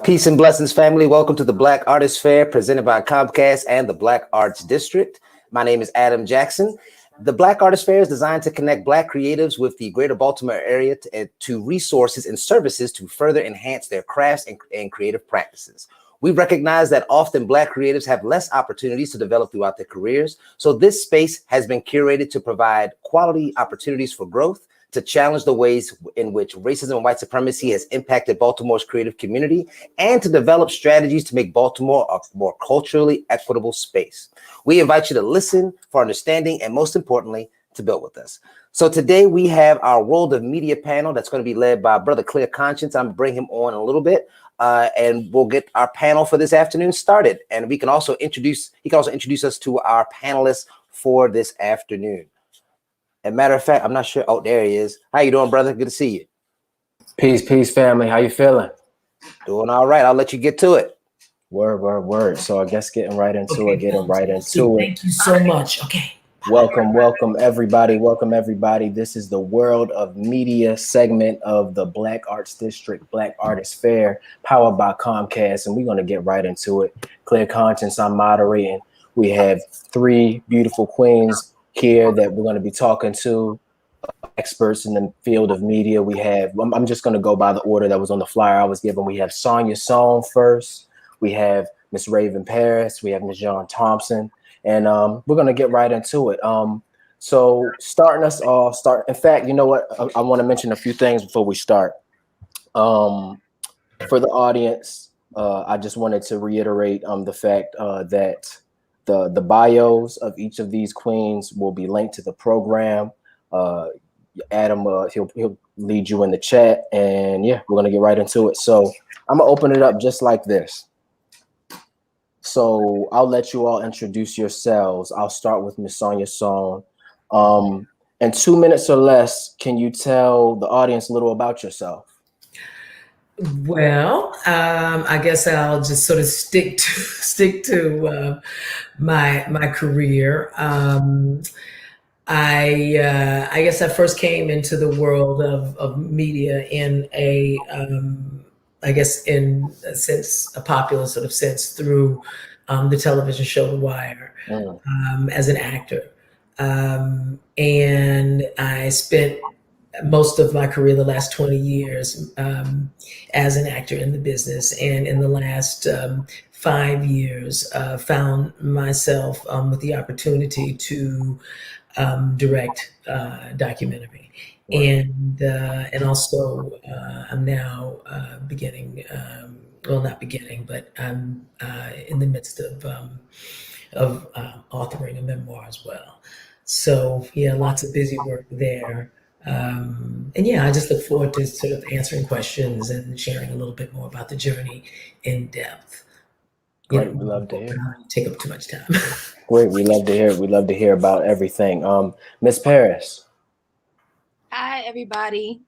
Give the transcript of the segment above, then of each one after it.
Peace and blessings, family. Welcome to the Black Artist Fair presented by Comcast and the Black Arts District. My name is Adam Jackson. The Black Artist Fair is designed to connect Black creatives with the greater Baltimore area to resources and services to further enhance their crafts and creative practices. We recognize that often Black creatives have less opportunities to develop throughout their careers. So this space has been curated to provide quality opportunities for growth, to challenge the ways in which racism and white supremacy has impacted Baltimore's creative community, and to develop strategies to make Baltimore a more culturally equitable space. We invite you to listen for understanding and, most importantly, to build with us. So today we have our World of Media panel that's going to be led by Brother Clear Conscience. I'm going to bring him on in a little bit, and we'll get our panel for this afternoon started. And he can also introduce us to our panelists for this afternoon. And matter of fact, I'm not sure. Oh, there he is. How you doing, brother? Good to see you. Peace, family. How you feeling? Doing all right. I'll let you get to it. Word. So I guess getting right into it. Thank you so much. Okay. Welcome, everybody. This is the World of Media segment of the Black Arts District Black Artist Fair, powered by Comcast, and we're going to get right into it. Clear Conscience, I'm moderating. We have three beautiful queens here that we're going to be talking to, experts in the field of media. We have, I'm just going to go by the order that was on the flyer I was given. We have Sonja Sohn first. We have Miss Raven Paris. We have Miss John Thompson. And we're going to get right into it. So starting us off, in fact, you know what? I want to mention a few things before we start. For the audience, I just wanted to reiterate the fact that the bios of each of these queens will be linked to the program. Adam, he'll lead you in the chat, and yeah, we're gonna get right into it. So I'm gonna open it up just like this. So I'll let you all introduce yourselves. I'll start with Miss Sonja Sohn. In 2 minutes or less, can you tell the audience a little about yourself? Well, I guess I'll just sort of stick to my career. I guess I first came into the world of media in a popular sort of sense through the television show The Wire as an actor, and I spent most of my career, the last 20 years, as an actor in the business. And in the last 5 years, found myself with the opportunity to direct documentary. And also I'm now not beginning, but I'm in the midst of authoring a memoir as well. So yeah, lots of busy work there. And yeah, I just look forward to sort of answering questions and sharing a little bit more about the journey in depth. Great, we love to hear. Take up too much time. Great, we love to hear. We love to hear about everything. Miss Paris. Hi, everybody.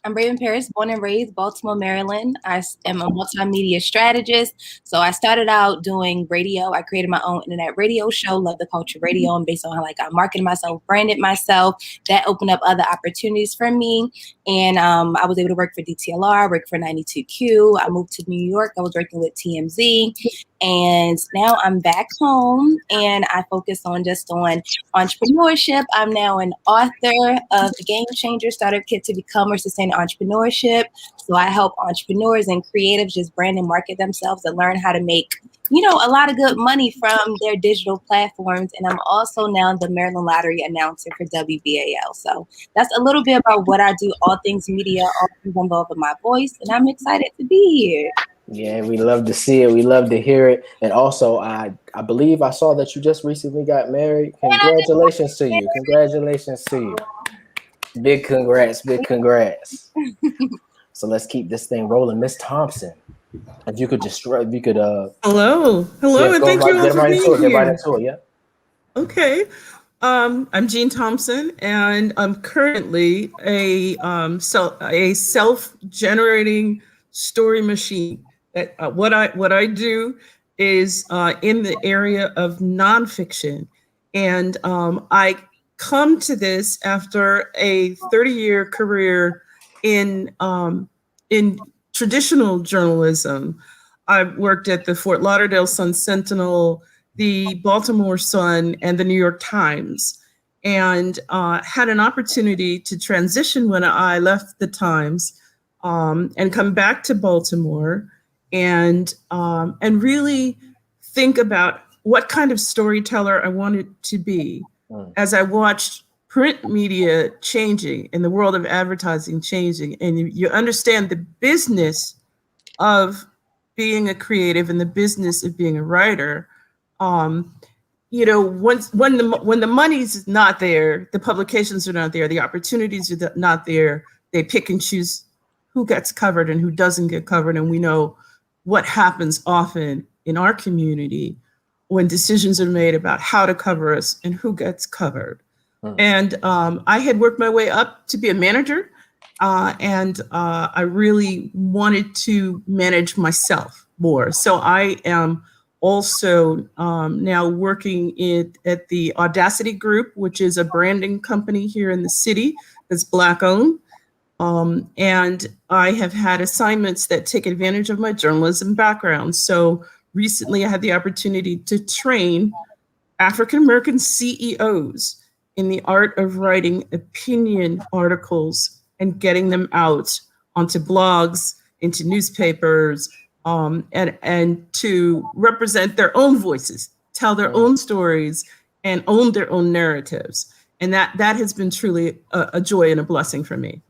I'm Raven Paris, born and raised Baltimore, Maryland. I am a multimedia strategist. So I started out doing radio. I created my own internet radio show, Love the Culture Radio, and based on how I marketed myself, branded myself, that opened up other opportunities for me. And I was able to work for DTLR, work for 92Q. I moved to New York. I was working with TMZ. And now I'm back home and I focus on entrepreneurship. I'm now an author of The Game Changer, Startup Kit to Become or Sustain Entrepreneurship. So I help entrepreneurs and creatives just brand and market themselves and learn how to make, a lot of good money from their digital platforms. And I'm also now the Maryland Lottery announcer for WBAL. So that's a little bit about what I do, all things media, all things involved with my voice. And I'm excited to be here. Yeah, we love to see it. We love to hear it. And also, I believe I saw that you just recently got married. Congratulations to you. Congratulations to you. Big congrats. So let's keep this thing rolling. Miss Thompson, if you could Hello, and thank you all for being here. Get right into it, yeah. Okay. I'm Jean Thompson, and I'm currently a self-generating story machine. What I do is in the area of nonfiction, and I come to this after a 30-year career in traditional journalism. I worked at the Fort Lauderdale Sun-Sentinel, the Baltimore Sun, and the New York Times, and had an opportunity to transition when I left the Times and come back to Baltimore and really think about what kind of storyteller I wanted to be as I watched print media changing and the world of advertising changing. And you understand the business of being a creative and the business of being a writer. You know, when the money's not there, the publications are not there, the opportunities are not there, they pick and choose who gets covered and who doesn't get covered. And we know what happens often in our community when decisions are made about how to cover us and who gets covered. And I had worked my way up to be a manager, and I really wanted to manage myself more. So I am also now working at the Audacity Group, which is a branding company here in the city that's Black owned. And I have had assignments that take advantage of my journalism background. So recently I had the opportunity to train African-American CEOs in the art of writing opinion articles and getting them out onto blogs, into newspapers, and to represent their own voices, tell their own stories, and own their own narratives. And that has been truly a joy and a blessing for me.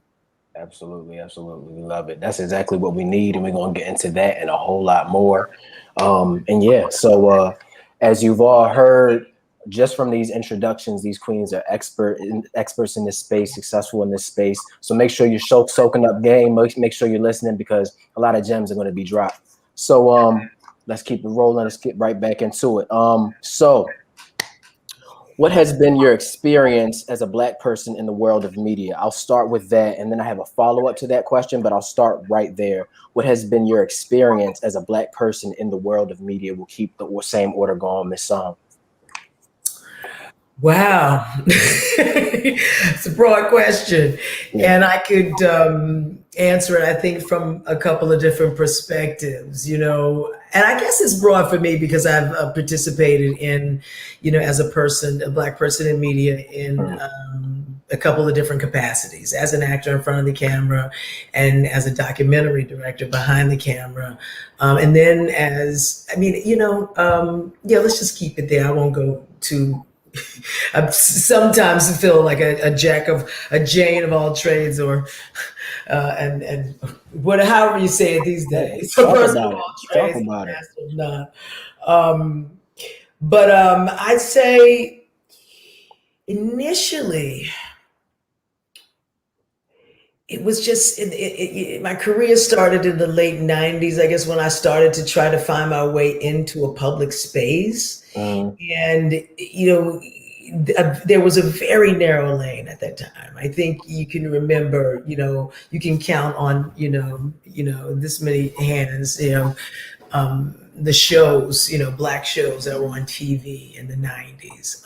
Absolutely, absolutely. We love it. That's exactly what we need. And we're going to get into that and a whole lot more. And yeah, so as you've all heard, just from these introductions, these queens are experts in this space, successful in this space. So make sure you're soaking up game. Make sure you're listening, because a lot of gems are going to be dropped. So let's keep it rolling. Let's get right back into it. So what has been your experience as a Black person in the world of media? I'll start with that, and then I have a follow-up to that question, but I'll start right there. What has been your experience as a Black person in the world of media? We'll keep the same order going, Ms. Sohn. Wow. It's a broad question. Yeah. And I could answer it, I think, from a couple of different perspectives, you know, and I guess it's broad for me because I've participated in, you know, as a person, a Black person in media in a couple of different capacities, as an actor in front of the camera and as a documentary director behind the camera. And then as, I mean, you know, yeah, let's just keep it there. I won't go too I sometimes feel like a Jane of all trades, or and however you say it these days. Talk about it. But I'd say initially it was just my career started in the late 90s, I guess, when I started to try to find my way into a public space. And, you know, there was a very narrow lane at that time. I think you can remember, you know, you can count on, you know, this many hands, you know, the shows, you know, Black shows that were on TV in the 90s.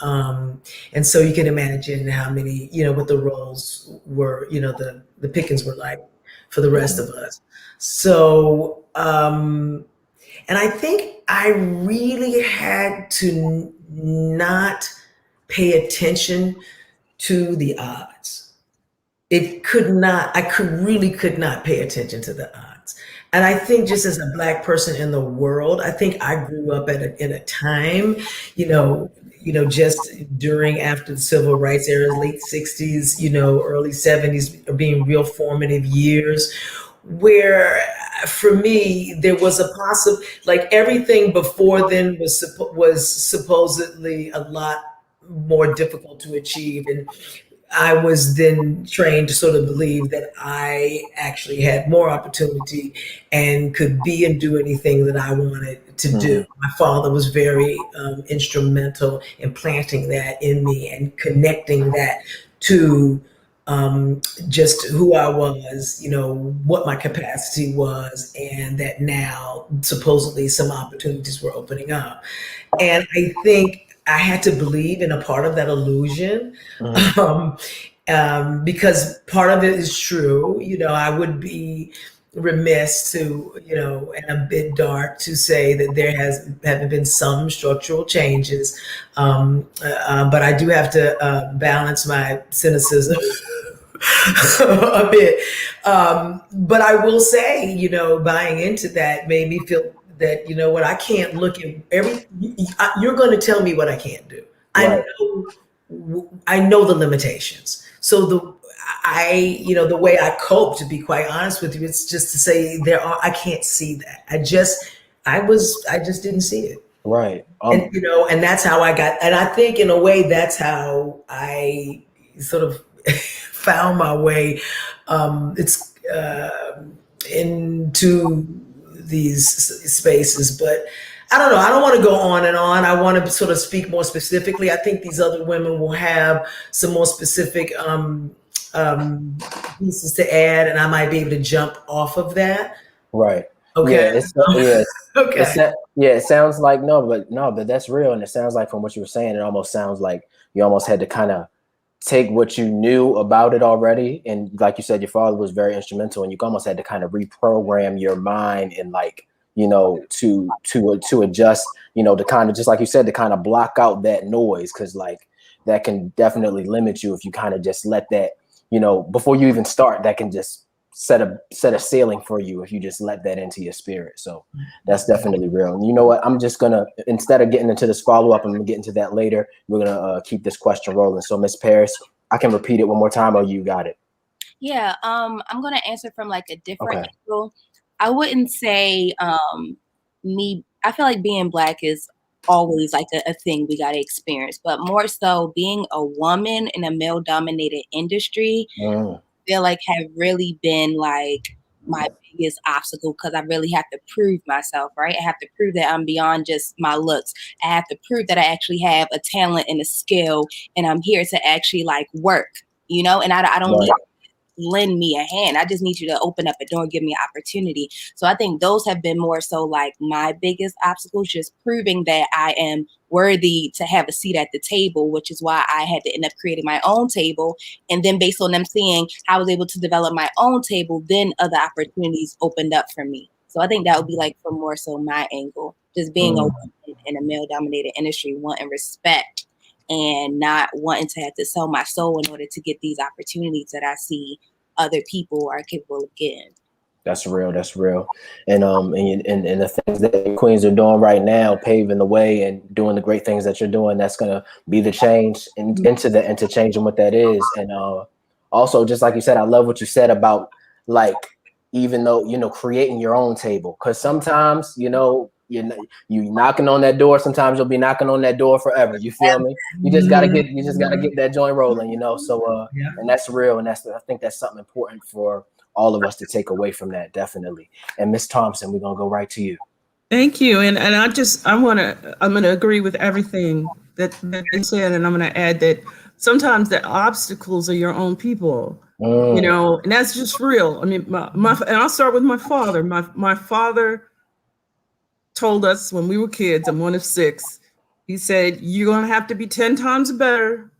And so you can imagine how many, you know, what the roles were, you know, the pickings were like for the rest of us. So, and I think I really had to not pay attention to the odds. I really could not pay attention to the odds. And I think just as a Black person in the world, I think I grew up in a time, you know, just after the civil rights era, late 60s, you know, early 70s being real formative years, where for me, there was a like everything before then was supposedly a lot more difficult to achieve. And I was then trained to sort of believe that I actually had more opportunity and could be and do anything that I wanted to do. My father was very instrumental in planting that in me and connecting that to just who I was, you know, what my capacity was, and that now supposedly some opportunities were opening up. And I think I had to believe in a part of that illusion, because part of it is true. You know, I would be remiss to, and a bit dark to say that there haven't been some structural changes. But I do have to balance my cynicism a bit. But I will say, buying into that made me feel that, what, I can't look at you're going to tell me what I can't do. Right. I know the limitations. So the way I cope, to be quite honest with you, it's just to say I can't see that. I just didn't see it. Right. And, and that's how I got, and I think in a way that's how I sort of found my way, into these spaces, but I don't know. I don't want to go on and on. I want to sort of speak more specifically. I think these other women will have some more specific pieces to add, and I might be able to jump off of that. Right. Okay. Okay. It sounds like but that's real, and it sounds like from what you were saying, it almost sounds like you almost had to kind of take what you knew about it already, and like you said, your father was very instrumental, and you almost had to kind of reprogram your mind and to adjust, to kind of, just like you said, to kind of block out that noise, because that can definitely limit you if you kind of just let that, before you even start, that can just set a ceiling for you if you just let that into your spirit. So that's definitely real. And you know what? I'm just gonna, instead of getting into this follow-up, I'm gonna get into that later. We're gonna keep this question rolling. So Ms. Paris, I can repeat it one more time, or you got it? Yeah, I'm gonna answer from a different angle. I wouldn't say I feel like being Black is always a thing we gotta experience, but more so being a woman in a male-dominated industry, feel like have really been my biggest obstacle, because I really have to prove myself, right? I have to prove that I'm beyond just my looks. I have to prove that I actually have a talent and a skill, and I'm here to actually work, and I don't need lend me a hand. I just need you to open up a door and give me an opportunity. So I think those have been more so my biggest obstacles, just proving that I am worthy to have a seat at the table, which is why I had to end up creating my own table. And then based on them seeing how I was able to develop my own table, then other opportunities opened up for me. So I think that would be from more so my angle, just being a woman in a male dominated industry, wanting respect and not wanting to have to sell my soul in order to get these opportunities that I see other people are capable of getting. That's real. That's real. And the things that queens are doing right now, paving the way and doing the great things that you're doing, that's gonna be the change into changing what that is. And also, just like you said, I love what you said about even though creating your own table, because sometimes you knocking on that door. Sometimes you'll be knocking on that door forever. You feel me? You just gotta get that joint rolling. So and that's real, and I think that's something important for all of us to take away from that, definitely. And Miss Thompson, we're gonna go right to you. Thank you. And I'm gonna agree with everything that they said, and I'm gonna add that sometimes the obstacles are your own people. And that's just real. I mean, and I'll start with my father. My father told us when we were kids, I'm one of 6, he said, you're going to have to be 10 times better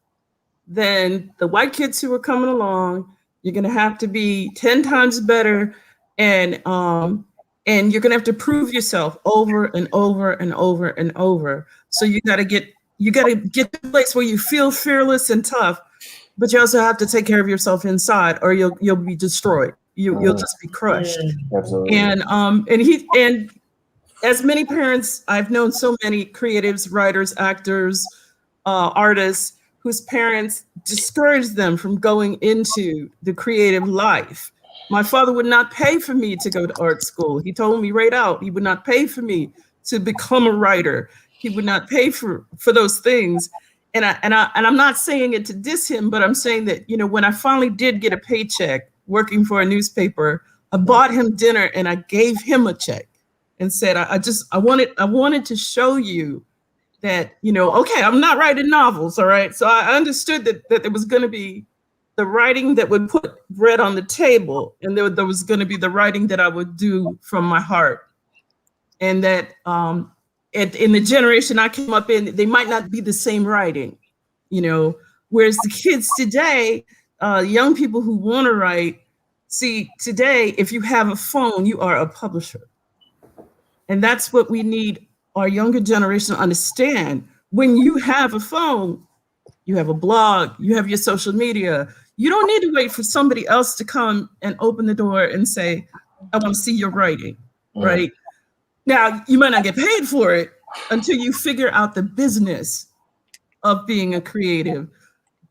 than the white kids who were coming along. You're going to have to be 10 times better. And you're going to have to prove yourself over and over and over and over. So you got to get to the place where you feel fearless and tough, but you also have to take care of yourself inside, or you'll be destroyed. You'll just be crushed. Absolutely. And as many parents, I've known so many creatives, writers, actors, artists whose parents discouraged them from going into the creative life. My father would not pay for me to go to art school. He told me right out, he would not pay for me to become a writer. He would not pay for those things. And I'm not saying it to diss him, but I'm saying that, when I finally did get a paycheck working for a newspaper, I bought him dinner and I gave him a check and said, I wanted to show you that, okay, I'm not writing novels. All right. So I understood that there was going to be the writing that would put bread on the table. And there was going to be the writing that I would do from my heart. And that in the generation I came up in, they might not be the same writing, whereas the kids today, young people who want to write, See, today, if you have a phone, you are a publisher. And that's what we need our younger generation to understand. When you have a phone, you have a blog, you have your social media. You don't need to wait for somebody else to come and open the door and say, I want to see your writing, right? Now, you might not get paid for it until you figure out the business of being a creative,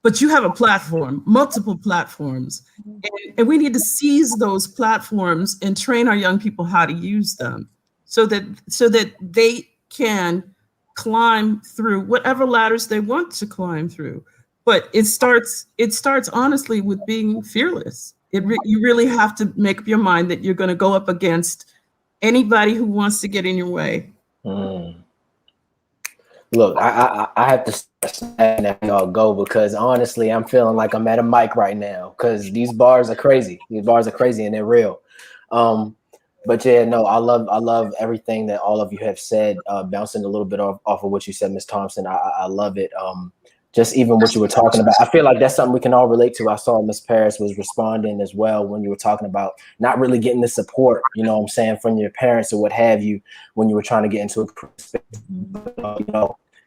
but you have a platform, multiple platforms, and we need to seize those platforms and train our young people how to use them so that they can climb through whatever ladders they want to climb through. But it starts honestly with being fearless. You really have to make up your mind that you're going to go up against anybody who wants to get in your way. Look, I have to let y'all go because honestly, I'm feeling like I'm at a mic right now because these bars are crazy. These bars are crazy and they're real. But yeah, no, I love everything that all of you have said. Bouncing a little bit off of what you said, Ms. Thompson, I love it. Just even what you were talking about, I feel like that's something we can all relate to. I saw Ms. Paris was responding as well when you were talking about not really getting the support, you know what I'm saying, from your parents or what have you, when you were trying to get into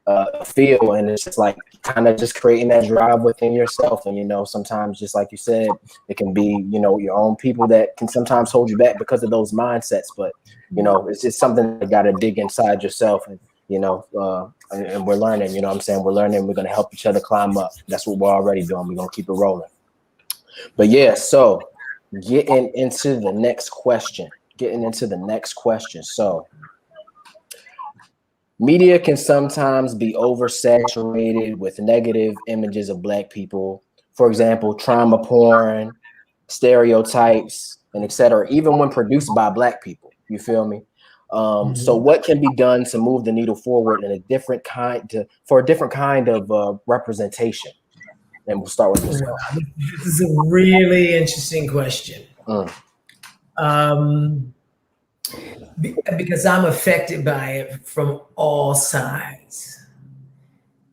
a feel, and it's just like kind of just creating that drive within yourself. And, you know, sometimes just like you said, it can be, you know, your own people that can sometimes hold you back because of those mindsets. But, you know, it's just something that got to dig inside yourself. And, you know, and we're learning, you know what I'm saying? We're learning. We're going to help each other climb up. That's what we're already doing. We're going to keep it rolling. But yeah, so getting into the next question. So media can sometimes be oversaturated with negative images of Black people. For example, trauma porn, stereotypes, and etc. Even when produced by Black people, you feel me? So what can be done to move the needle forward in a different kind of representation? And we'll start with this one. This is a really interesting question. Because I'm affected by it from all sides.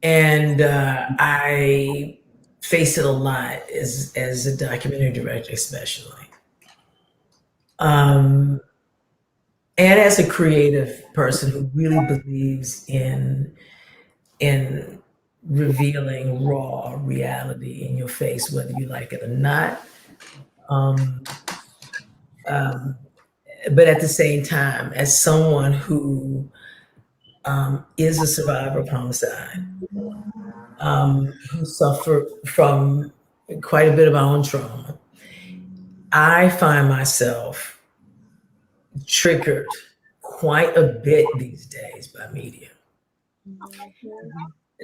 And I face it a lot as a documentary director, especially. And as a creative person who really believes in revealing raw reality in your face, whether you like it or not. But at the same time, as someone who is a survivor of homicide, who suffered from quite a bit of my own trauma, I find myself triggered quite a bit these days by media.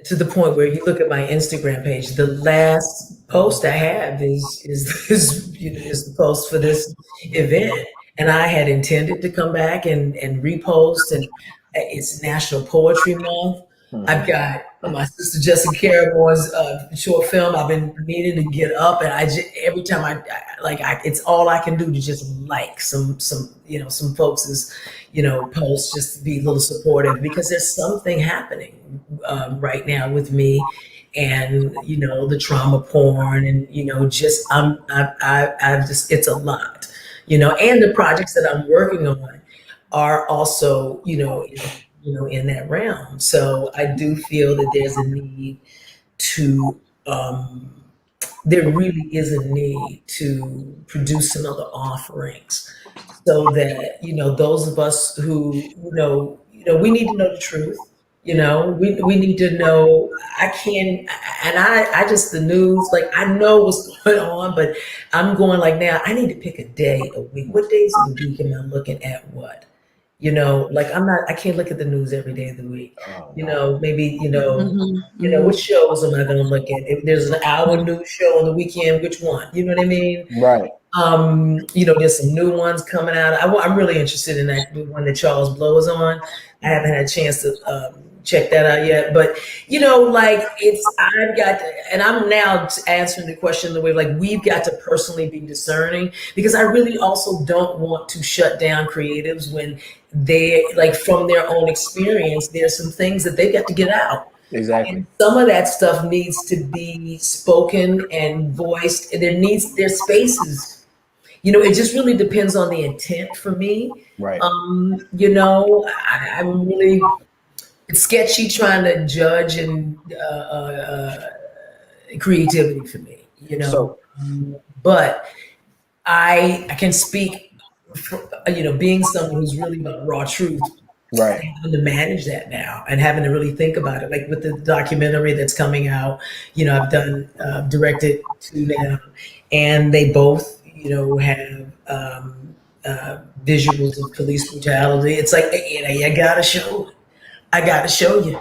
To the point where you look at my Instagram page, the last post I have is the post for this event. And I had intended to come back and repost, and it's National Poetry Month. I've got my sister Jessica Caramore's short film. I've been needing to get up, and every time it's all I can do to just like some folks' posts, just to be a little supportive, because there's something happening right now with me, and the trauma porn, and I've just, it's a lot, and the projects that I'm working on are also in that realm. So I do feel that there's a need to there really is a need to produce some other offerings, so that those of us who we need to know the truth. We need to know. I just, the news, like, I know what's going on, but I'm going like, now I need to pick a day a week. What days of the week am I looking at what? I can't look at the news every day of the week. Maybe, which shows am I going to look at? If there's an hour news show on the weekend, which one? You know what I mean? Right. There's some new ones coming out. I'm really interested in that new one that Charles Blow is on. I haven't had a chance to check that out yet, but I've got to, and I'm now answering the question the way, like, we've got to personally be discerning, because I really also don't want to shut down creatives when they, like, from their own experience, there's some things that they've got to get out. Exactly. And some of that stuff needs to be spoken and voiced, and there's spaces it just really depends on the intent for me. Right. I'm really it's sketchy trying to judge and creativity for me, So but I can speak for, being someone who's really about raw truth, right. having to manage that now and having to really think about it. Like with the documentary that's coming out, I've done directed two now, and they both, have visuals of police brutality. It's like, I gotta show it. I gotta show you.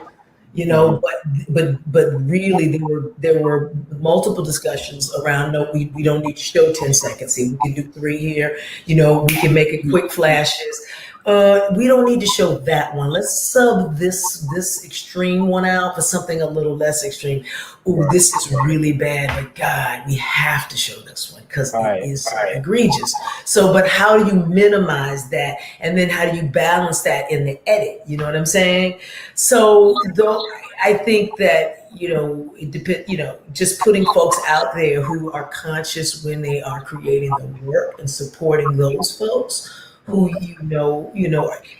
But really there were multiple discussions around, no, we don't need to show 10 seconds here. We can do 3 here. We can make it quick flashes. We don't need to show that one. Let's sub this extreme one out for something a little less extreme. Ooh, this is really bad, but God, we have to show this one because it is so egregious. So, but how do you minimize that? And then how do you balance that in the edit? You know what I'm saying? So, though, I think that, it depends, just putting folks out there who are conscious when they are creating the work and supporting those folks who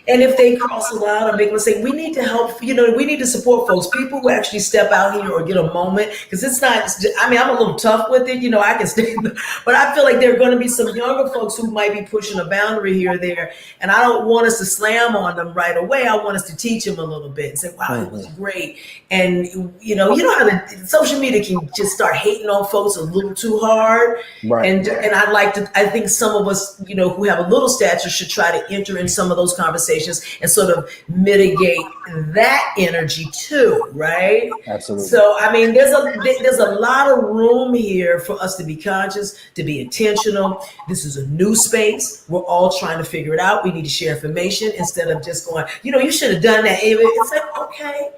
and if they cross a line or make a mistake, we need to help, we need to support folks, people who actually step out here or get a moment, because it's not, I'm a little tough with it, I can stay, but I feel like there are going to be some younger folks who might be pushing a boundary here or there, and I don't want us to slam on them right away. I want us to teach them a little bit and say, wow, it was great. And you know how social media can just start hating on folks a little too hard, right? And I think some of us, who have a little stature, should try to enter in some of those conversations and sort of mitigate that energy too, right? Absolutely. So there's a lot of room here for us to be conscious, to be intentional. This is a new space. We're all trying to figure it out. We need to share information instead of just going, you should have done that. It's like, okay,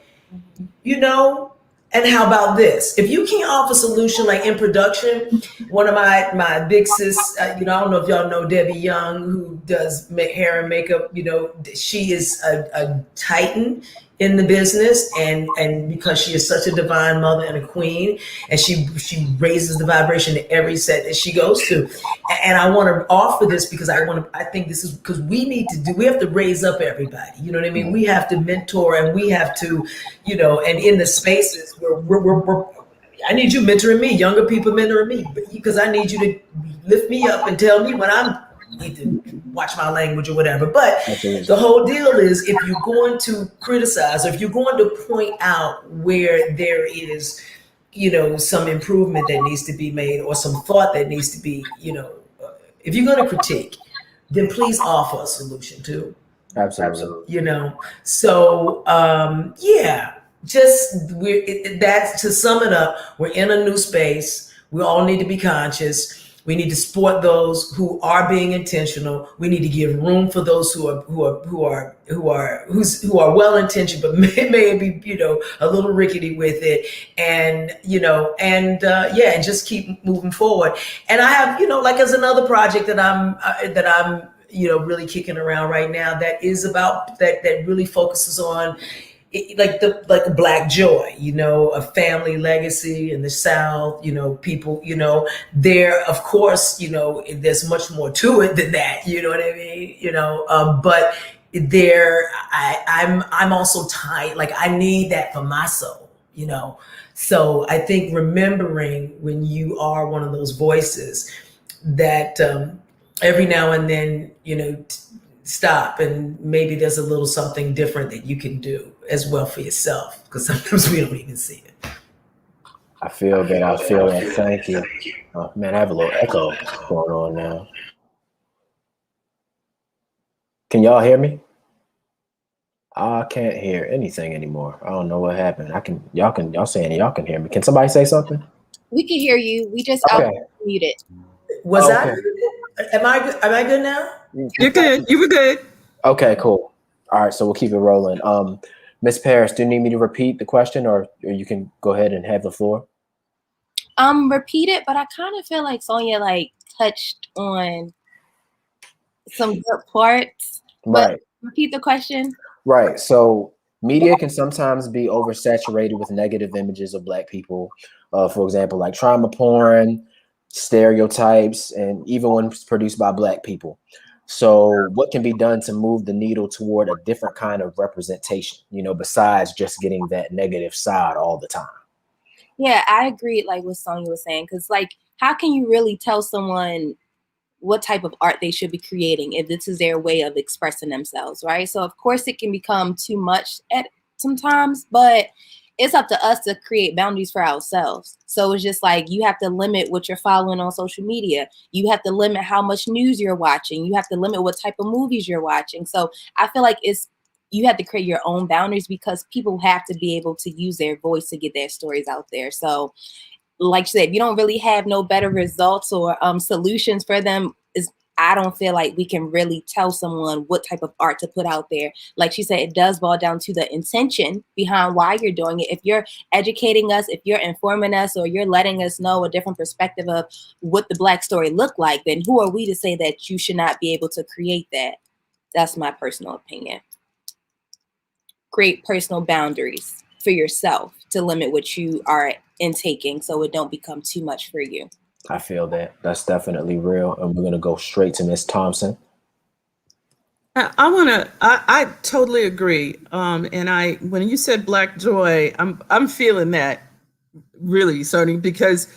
and how about this? If you can't offer a solution, like in production, one of my big sis, I don't know if y'all know Debbie Young, who does hair and makeup. She is a titan in the business, and because she is such a divine mother and a queen, and she raises the vibration to every set that she goes to. And I want to offer this because I think this is because we have to raise up everybody. You know what I mean? We have to mentor, and we have to, and in the spaces where we're I need you mentoring me, younger people mentoring me, because I need you to lift me up and tell me when I need to watch my language or whatever. But the whole deal is, if you're going to criticize, or if you're going to point out where there is, some improvement that needs to be made, or some thought that needs to be, if you're going to critique, then please offer a solution too. Absolutely. So that's, to sum it up, we're in a new space. We all need to be conscious. We need to support those who are being intentional. We need to give room for those who are well intentioned, but may be a little rickety with it, and and just keep moving forward. And I have there's another project that I'm really kicking around right now that is about that really focuses on like Black joy, a family legacy in the South, people, there, of course, there's much more to it than that, you know what I mean? But there, I'm also tired. Like, I need that for my soul, So I think remembering when you are one of those voices that every now and then, stop, and maybe there's a little something different that you can do as well for yourself, because sometimes we don't even see it. I feel that. Thank you. Oh, man, I have a little echo going on now. Can y'all hear me? I can't hear anything anymore. I don't know what happened. Y'all saying y'all can hear me. Can somebody say something? We can hear you. We just muted. Was I? Am I good now? You're good. You were good. Okay, cool. All right, so we'll keep it rolling. Miss Paris, do you need me to repeat the question, or you can go ahead and have the floor? Repeat it, but I kind of feel like Sonja touched on some good parts. Right. Repeat the question. Right. So media can sometimes be oversaturated with negative images of Black people. For example, like trauma porn, stereotypes, and even when it's produced by Black people. So what can be done to move the needle toward a different kind of representation, besides just getting that negative side all the time? Yeah, I agree, like what Sonja was saying, because like, how can you really tell someone what type of art they should be creating if this is their way of expressing themselves, right? So of course it can become too much at sometimes, but it's up to us to create boundaries for ourselves. So it's just like, you have to limit what you're following on social media. You have to limit how much news you're watching. You have to limit what type of movies you're watching. So I feel like you have to create your own boundaries, because people have to be able to use their voice to get their stories out there. So like you said, if you don't really have no better results or solutions for them, I don't feel like we can really tell someone what type of art to put out there. Like she said, it does boil down to the intention behind why you're doing it. If you're educating us, if you're informing us, or you're letting us know a different perspective of what the Black story looked like, then who are we to say that you should not be able to create that? That's my personal opinion. Create personal boundaries for yourself to limit what you are intaking, so it don't become too much for you. I feel that. That's definitely real. And we're going to go straight to Miss Thompson. I totally agree. And when you said Black joy, I'm feeling that really, Sonny, because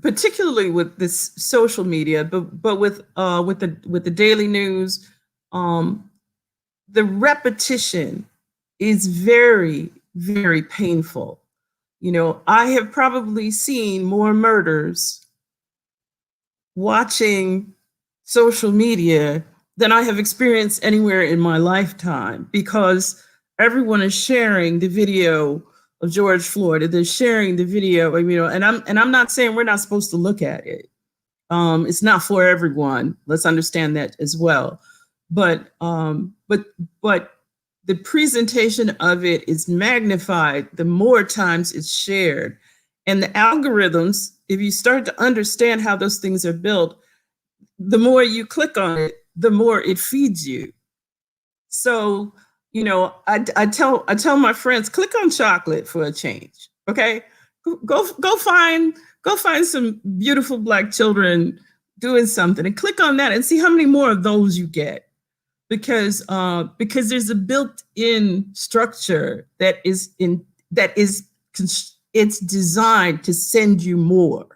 particularly with this social media, but with the daily news, the repetition is very, very painful. I have probably seen more murders watching social media than I have experienced anywhere in my lifetime, because everyone is sharing the video of George Floyd, and they're sharing the video, and I'm not saying we're not supposed to look at it. It's not for everyone. Let's understand that as well. But the presentation of it is magnified the more times it's shared. And the algorithms, if you start to understand how those things are built, the more you click on it, the more it feeds you. So, I tell my friends, click on chocolate for a change. Okay. Go find some beautiful Black children doing something and click on that and see how many more of those you get. Because there's a built-in structure it's designed to send you more.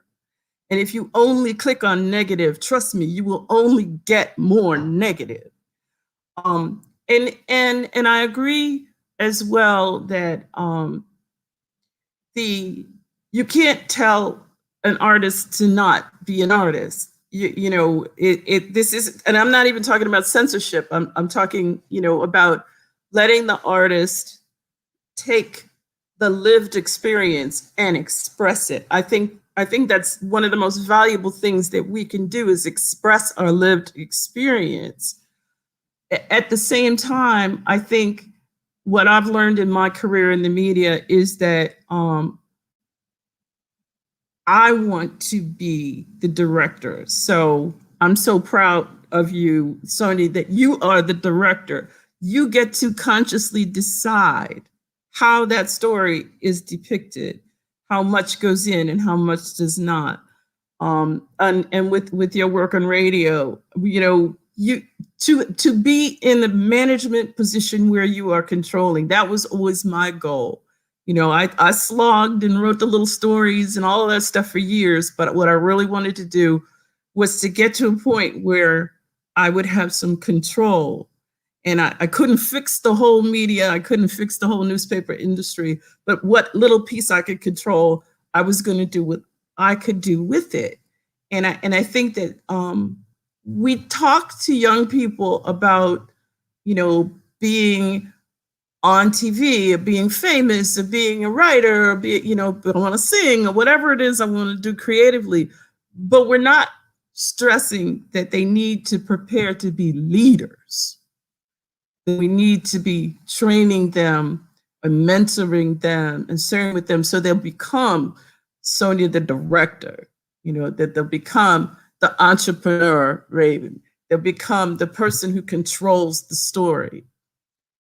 And if you only click on negative, trust me, you will only get more negative. And I agree as well that you can't tell an artist to not be an artist. This is, and I'm not even talking about censorship. I'm talking, about letting the artist take the lived experience and express it. I think that's one of the most valuable things that we can do, is express our lived experience. At the same time, I think what I've learned in my career in the media is that I want to be the director. So I'm so proud of you, Sonja, that you are the director. You get to consciously decide how that story is depicted, how much goes in and how much does not. And with your work on radio, you to be in the management position where you are controlling, that was always my goal. I slogged and wrote the little stories and all of that stuff for years, but what I really wanted to do was to get to a point where I would have some control. And I couldn't fix the whole media, I couldn't fix the whole newspaper industry, but what little piece I could control, I was going to do what I could do with it. And I think that we talk to young people about, being on TV, or being famous, or being a writer, or I want to sing, or whatever it is I want to do creatively. But we're not stressing that they need to prepare to be leaders. That we need to be training them and mentoring them and sharing with them so they'll become Sonja the director, that they'll become the entrepreneur, Raven. They'll become the person who controls the story.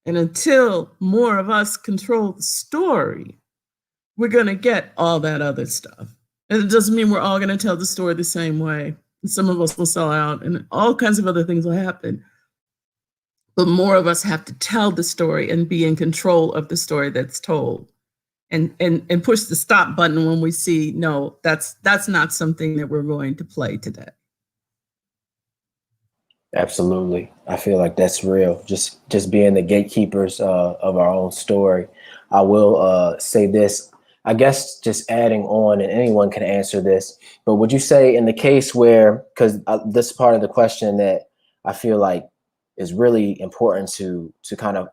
And until more of us control the story, we're going to get all that other stuff. And it doesn't mean we're all going to tell the story the same way. Some of us will sell out and all kinds of other things will happen. But more of us have to tell the story and be in control of the story that's told, and push the stop button when we see, no, that's not something that we're going to play today. Absolutely. I feel like that's real. Just being the gatekeepers of our own story. I will say this, I guess, just adding on, and anyone can answer this, but would you say in the case where, because this is part of the question that I feel like is really important to kind of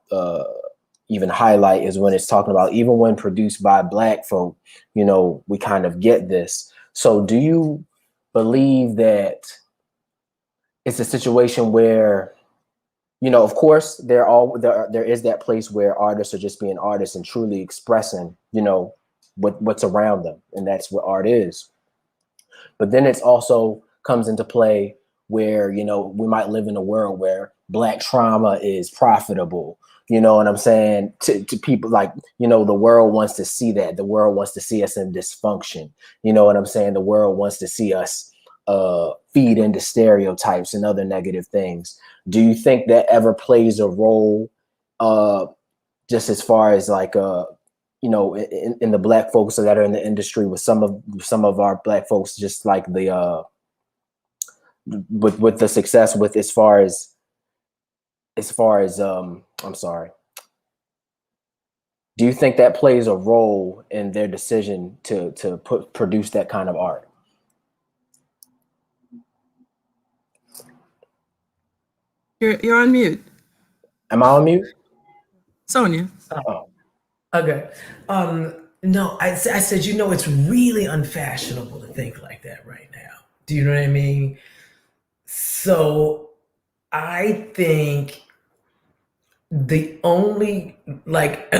even highlight, is when it's talking about even when produced by Black folk, you know, we kind of get this. So do you believe that it's a situation where, you know, of course there is that place where artists are just being artists and truly expressing, you know, what's around them, and that's what art is. But then it's also comes into play where, you know, we might live in a world where Black trauma is profitable. You know what I'm saying? To people, like, you know, the world wants to see that. The world wants to see us in dysfunction. You know what I'm saying? The world wants to see us feed into stereotypes and other negative things. Do you think that ever plays a role, just as far as like, you know, in the Black folks that are in the industry, with some of our Black folks, just like the with the success with as far as I'm sorry. Do you think that plays a role in their decision to produce that kind of art? You're on mute. Am I on mute? Sonja. Oh. Okay. No, I said, you know, it's really unfashionable to think like that right now. Do you know what I mean? So I think the only, like,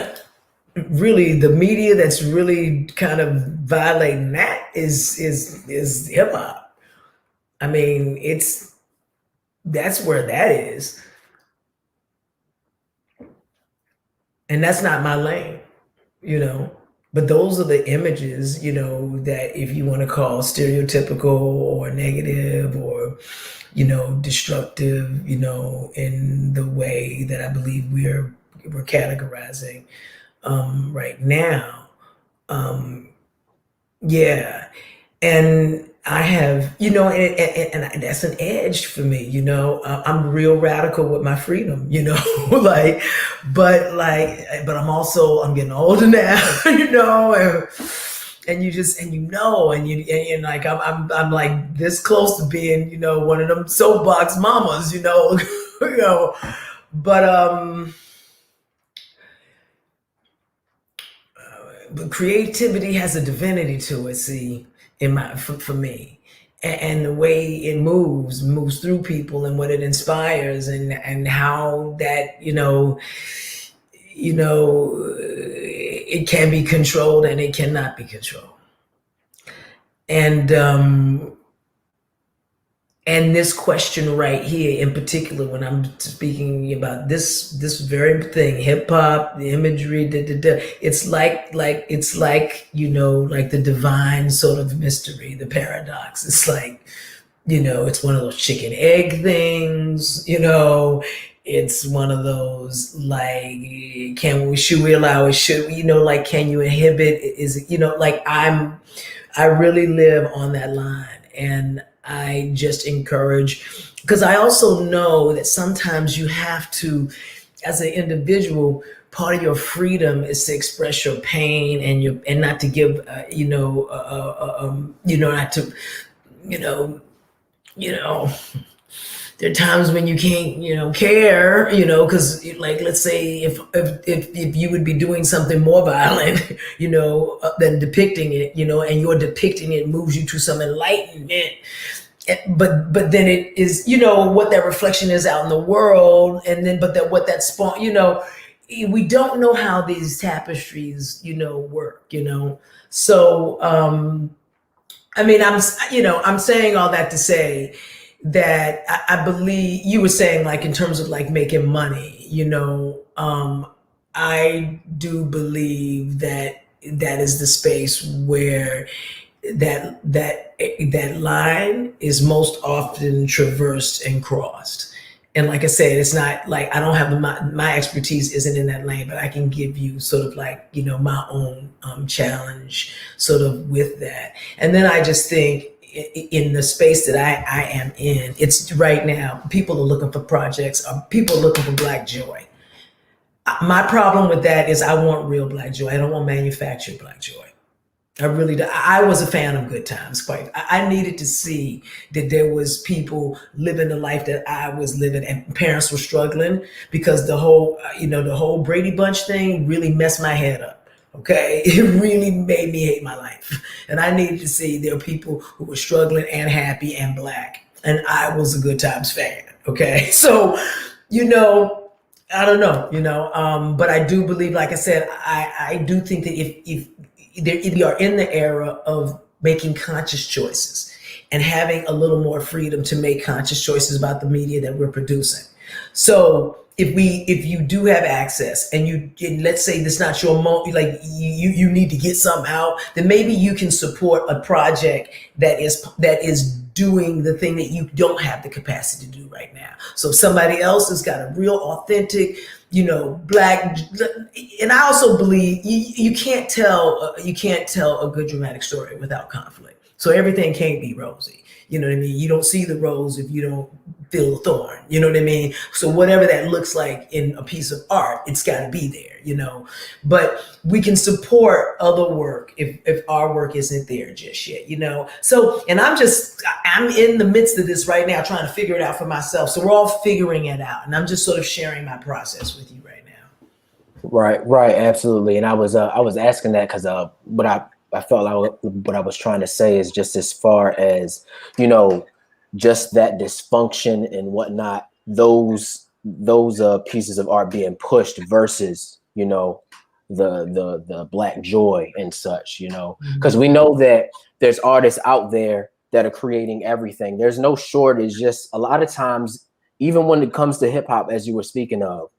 really the media that's really kind of violating that is hip hop. I mean, that's where that is. And that's not my lane, you know. But those are the images, you know, that if you want to call stereotypical or negative or, you know, destructive, you know, in the way that I believe we're categorizing right now. Yeah. And I have, you know, and that's an edge for me, you know. I'm real radical with my freedom, you know, but I'm getting older now, you know, and you like, I'm like this close to being, you know, one of them soapbox mamas, you know, you know, but creativity has a divinity to it, see, for me, and the way it moves through people and what it inspires and how that, you know, it can be controlled and it cannot be controlled. And this question right here, in particular, when I'm speaking about this very thing, hip hop, the imagery, it's like, you know, like the divine sort of mystery, the paradox. It's like, you know, it's one of those chicken egg things, you know. It's one of those, like, should we allow it? Should we, you know, like, can you inhibit? Is it, you know, like, I really live on that line. And I just encourage, because I also know that sometimes you have to, as an individual, part of your freedom is to express your pain and not to give, not to, there are times when you can't, care, because, like, let's say if you would be doing something more violent, than depicting it, and your depicting it moves you to some enlightenment. But then it is, what that reflection is out in the world, and then, what that spawn, we don't know how these tapestries, work, So, I mean, I'm saying all that to say that I believe you were saying, like, in terms of like making money, I do believe that is the space where that line is most often traversed and crossed. And like I said, it's not like I don't have my expertise isn't in that lane, but I can give you sort of like, you know, my own challenge sort of with that. And then I just think in the space that I am in, it's right now, people are looking for projects, people are looking for Black joy. My problem with that is I want real Black joy. I don't want manufactured Black joy. I really do. I was a fan of Good Times. Quite. I needed to see that there was people living the life that I was living, and parents were struggling because the whole Brady Bunch thing really messed my head up. Okay, it really made me hate my life, and I needed to see there were people who were struggling and happy and Black, and I was a Good Times fan. Okay, so I don't know, but I do believe, like I said, I do think that if we are in the era of making conscious choices and having a little more freedom to make conscious choices about the media that we're producing. So if you do have access and let's say this not your like you need to get something out, then maybe you can support a project that is doing the thing that you don't have the capacity to do right now. So if somebody else has got a real authentic, Black, and I also believe you can't tell a good dramatic story without conflict. So everything can't be rosy. You know what I mean? You don't see the rose if you don't feel the thorn. You know what I mean? So whatever that looks like in a piece of art, it's got to be there. But we can support other work if our work isn't there just yet. So, and I'm in the midst of this right now, trying to figure it out for myself. So we're all figuring it out, and I'm just sort of sharing my process with you right now. Right, absolutely. And I was asking that because what I felt like what I was trying to say is just as far as just that dysfunction and whatnot, those pieces of art being pushed versus the Black joy and such, because we know that there's artists out there that are creating everything. There's no shortage. Just a lot of times, even when it comes to hip hop, as you were speaking of,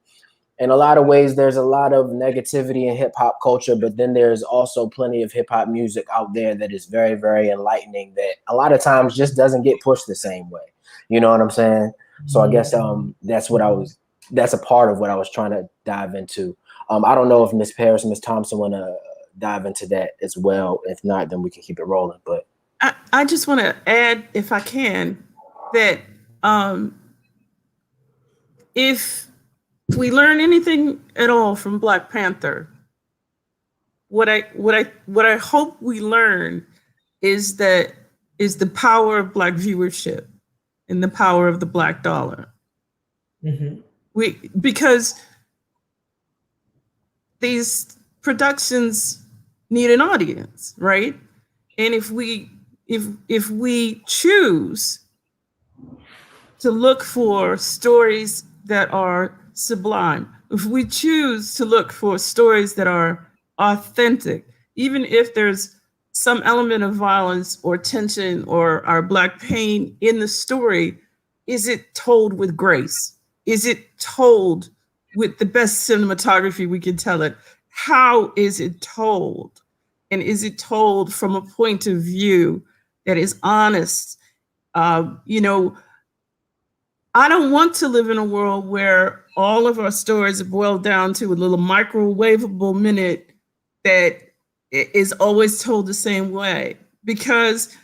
in a lot of ways, there's a lot of negativity in hip hop culture, but then there's also plenty of hip hop music out there that is very, very enlightening that a lot of times just doesn't get pushed the same way. You know what I'm saying? So I guess that's a part of what I was trying to dive into. I don't know if Miss Paris and Miss Thompson want to dive into that as well. If not, then we can keep it rolling. But I just want to add, if I can, that if we learn anything at all from Black Panther, what I hope we learn is the power of Black viewership and the power of the Black dollar. Mm-hmm. Because these productions need an audience, right? And if we choose to look for stories that are sublime, if we choose to look for stories that are authentic, even if there's some element of violence or tension or our Black pain in the story, is it told with grace? Is it told with the best cinematography we can tell it? How is it told? And is it told from a point of view that is honest? I don't want to live in a world where all of our stories boil down to a little microwavable minute that is always told the same way, because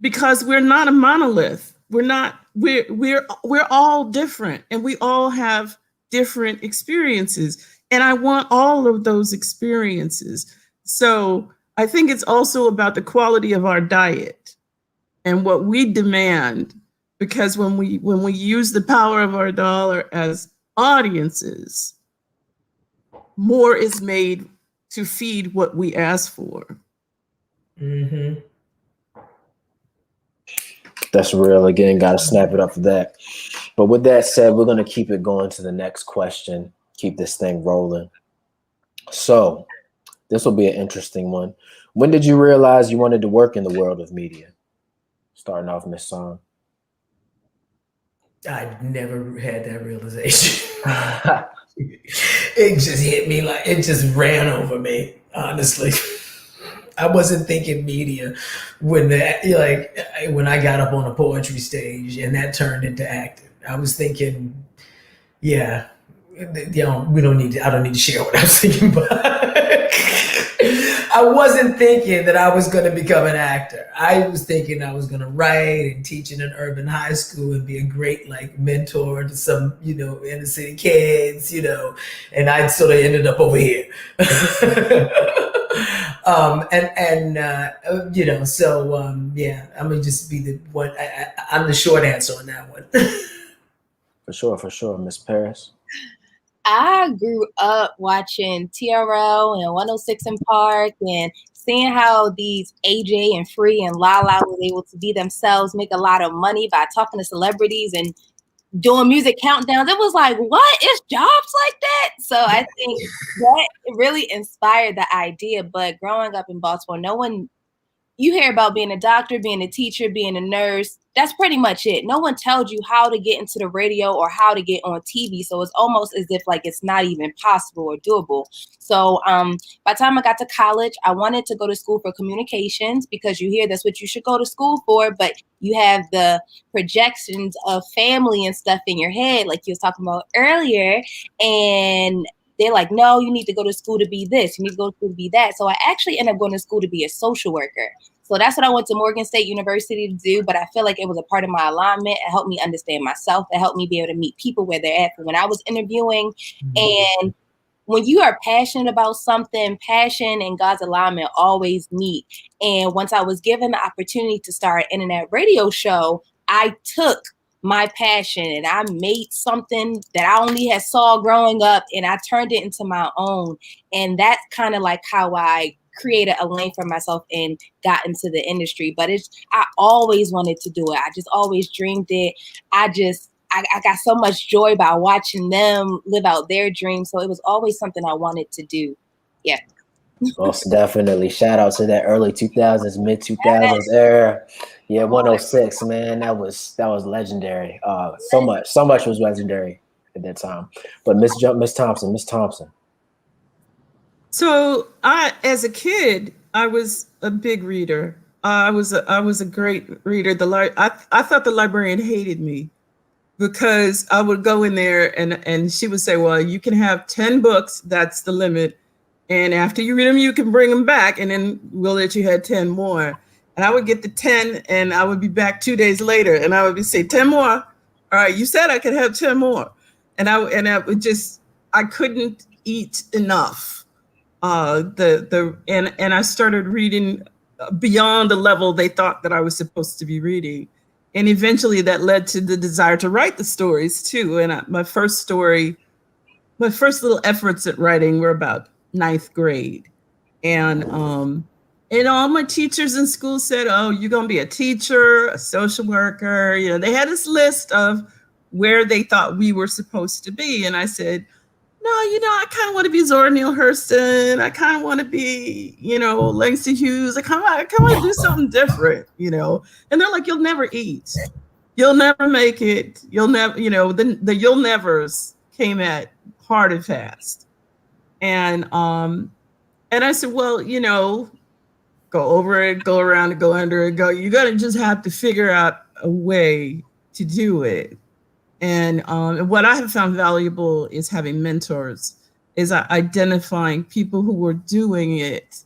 we're not a monolith. We're all different, and we all have different experiences. And I want all of those experiences. So I think it's also about the quality of our diet and what we demand, because when we use the power of our dollar as audiences, more is made to feed what we ask for. Mm-hmm. That's real. Again, got to snap it up for that. But with that said, we're going to keep it going to the next question. Keep this thing rolling. So this will be an interesting one. When did you realize you wanted to work in the world of media? Starting off, Miss Sohn. I never had that realization. It just hit me, like it just ran over me, honestly. I wasn't thinking media when when I got up on a poetry stage and that turned into acting. I was thinking, yeah, we don't need to, I don't need to share what I was thinking, but I wasn't thinking that I was going to become an actor. I was thinking I was going to write and teach in an urban high school and be a great like mentor to some, inner city kids, and I sort of ended up over here. Yeah, I'm gonna just be the one. I'm the short answer on that one. For sure, Miss Paris. I grew up watching TRL and 106 in Park and seeing how these AJ and Free and Lala were able to be themselves, make a lot of money by talking to celebrities and doing music countdowns. It was like, what? It's jobs like that? So I think that really inspired the idea. But growing up in Baltimore, you hear about being a doctor, being a teacher, being a nurse. That's pretty much it. No one tells you how to get into the radio or how to get on TV. So it's almost as if like it's not even possible or doable. So by the time I got to college, I wanted to go to school for communications because you hear that's what you should go to school for, but you have the projections of family and stuff in your head, like you was talking about earlier. And they're like, no, you need to go to school to be this. You need to go to school to be that. So I actually ended up going to school to be a social worker. So that's what I went to Morgan State University to do. But I feel like it was a part of my alignment. It helped me understand myself. It helped me be able to meet people where they're at. When I was interviewing, and when you are passionate about something, passion and God's alignment always meet. And once I was given the opportunity to start an internet radio show, I took my passion and I made something that I only had saw growing up and I turned it into my own. And that's kind of like how I created a lane for myself and got into the industry. But I always wanted to do it. I just always dreamed it. I got so much joy by watching them live out their dreams. So it was always something I wanted to do. Yeah. Most definitely. Shout out to that early 2000s, mid 2000s era. Yeah, 106, man. That was legendary. So much was legendary at that time. But Miss Thompson. So as a kid, I was a big reader. I was a great reader. I thought the librarian hated me because I would go in there and she would say, well, you can have 10 books. That's the limit. And after you read them, you can bring them back, and then we'll let you have 10 more. And I would get the 10, and I would be back 2 days later, and I would say 10 more. All right, you said I could have 10 more, and I couldn't eat enough. And I started reading beyond the level they thought that I was supposed to be reading, and eventually that led to the desire to write the stories too. And my first little efforts at writing were about 9th grade. And all my teachers in school said, oh, you're going to be a teacher, a social worker. They had this list of where they thought we were supposed to be. And I said, no, I kind of want to be Zora Neale Hurston. I kind of want to be, Langston Hughes. I kind of want to do something different, And they're like, you'll never eat. You'll never make it. You'll never, the you'll nevers came at hard and fast. And I said, well, go over it, go around it, go under it, go. You got to just have to figure out a way to do it. And what I have found valuable is having mentors, is identifying people who were doing it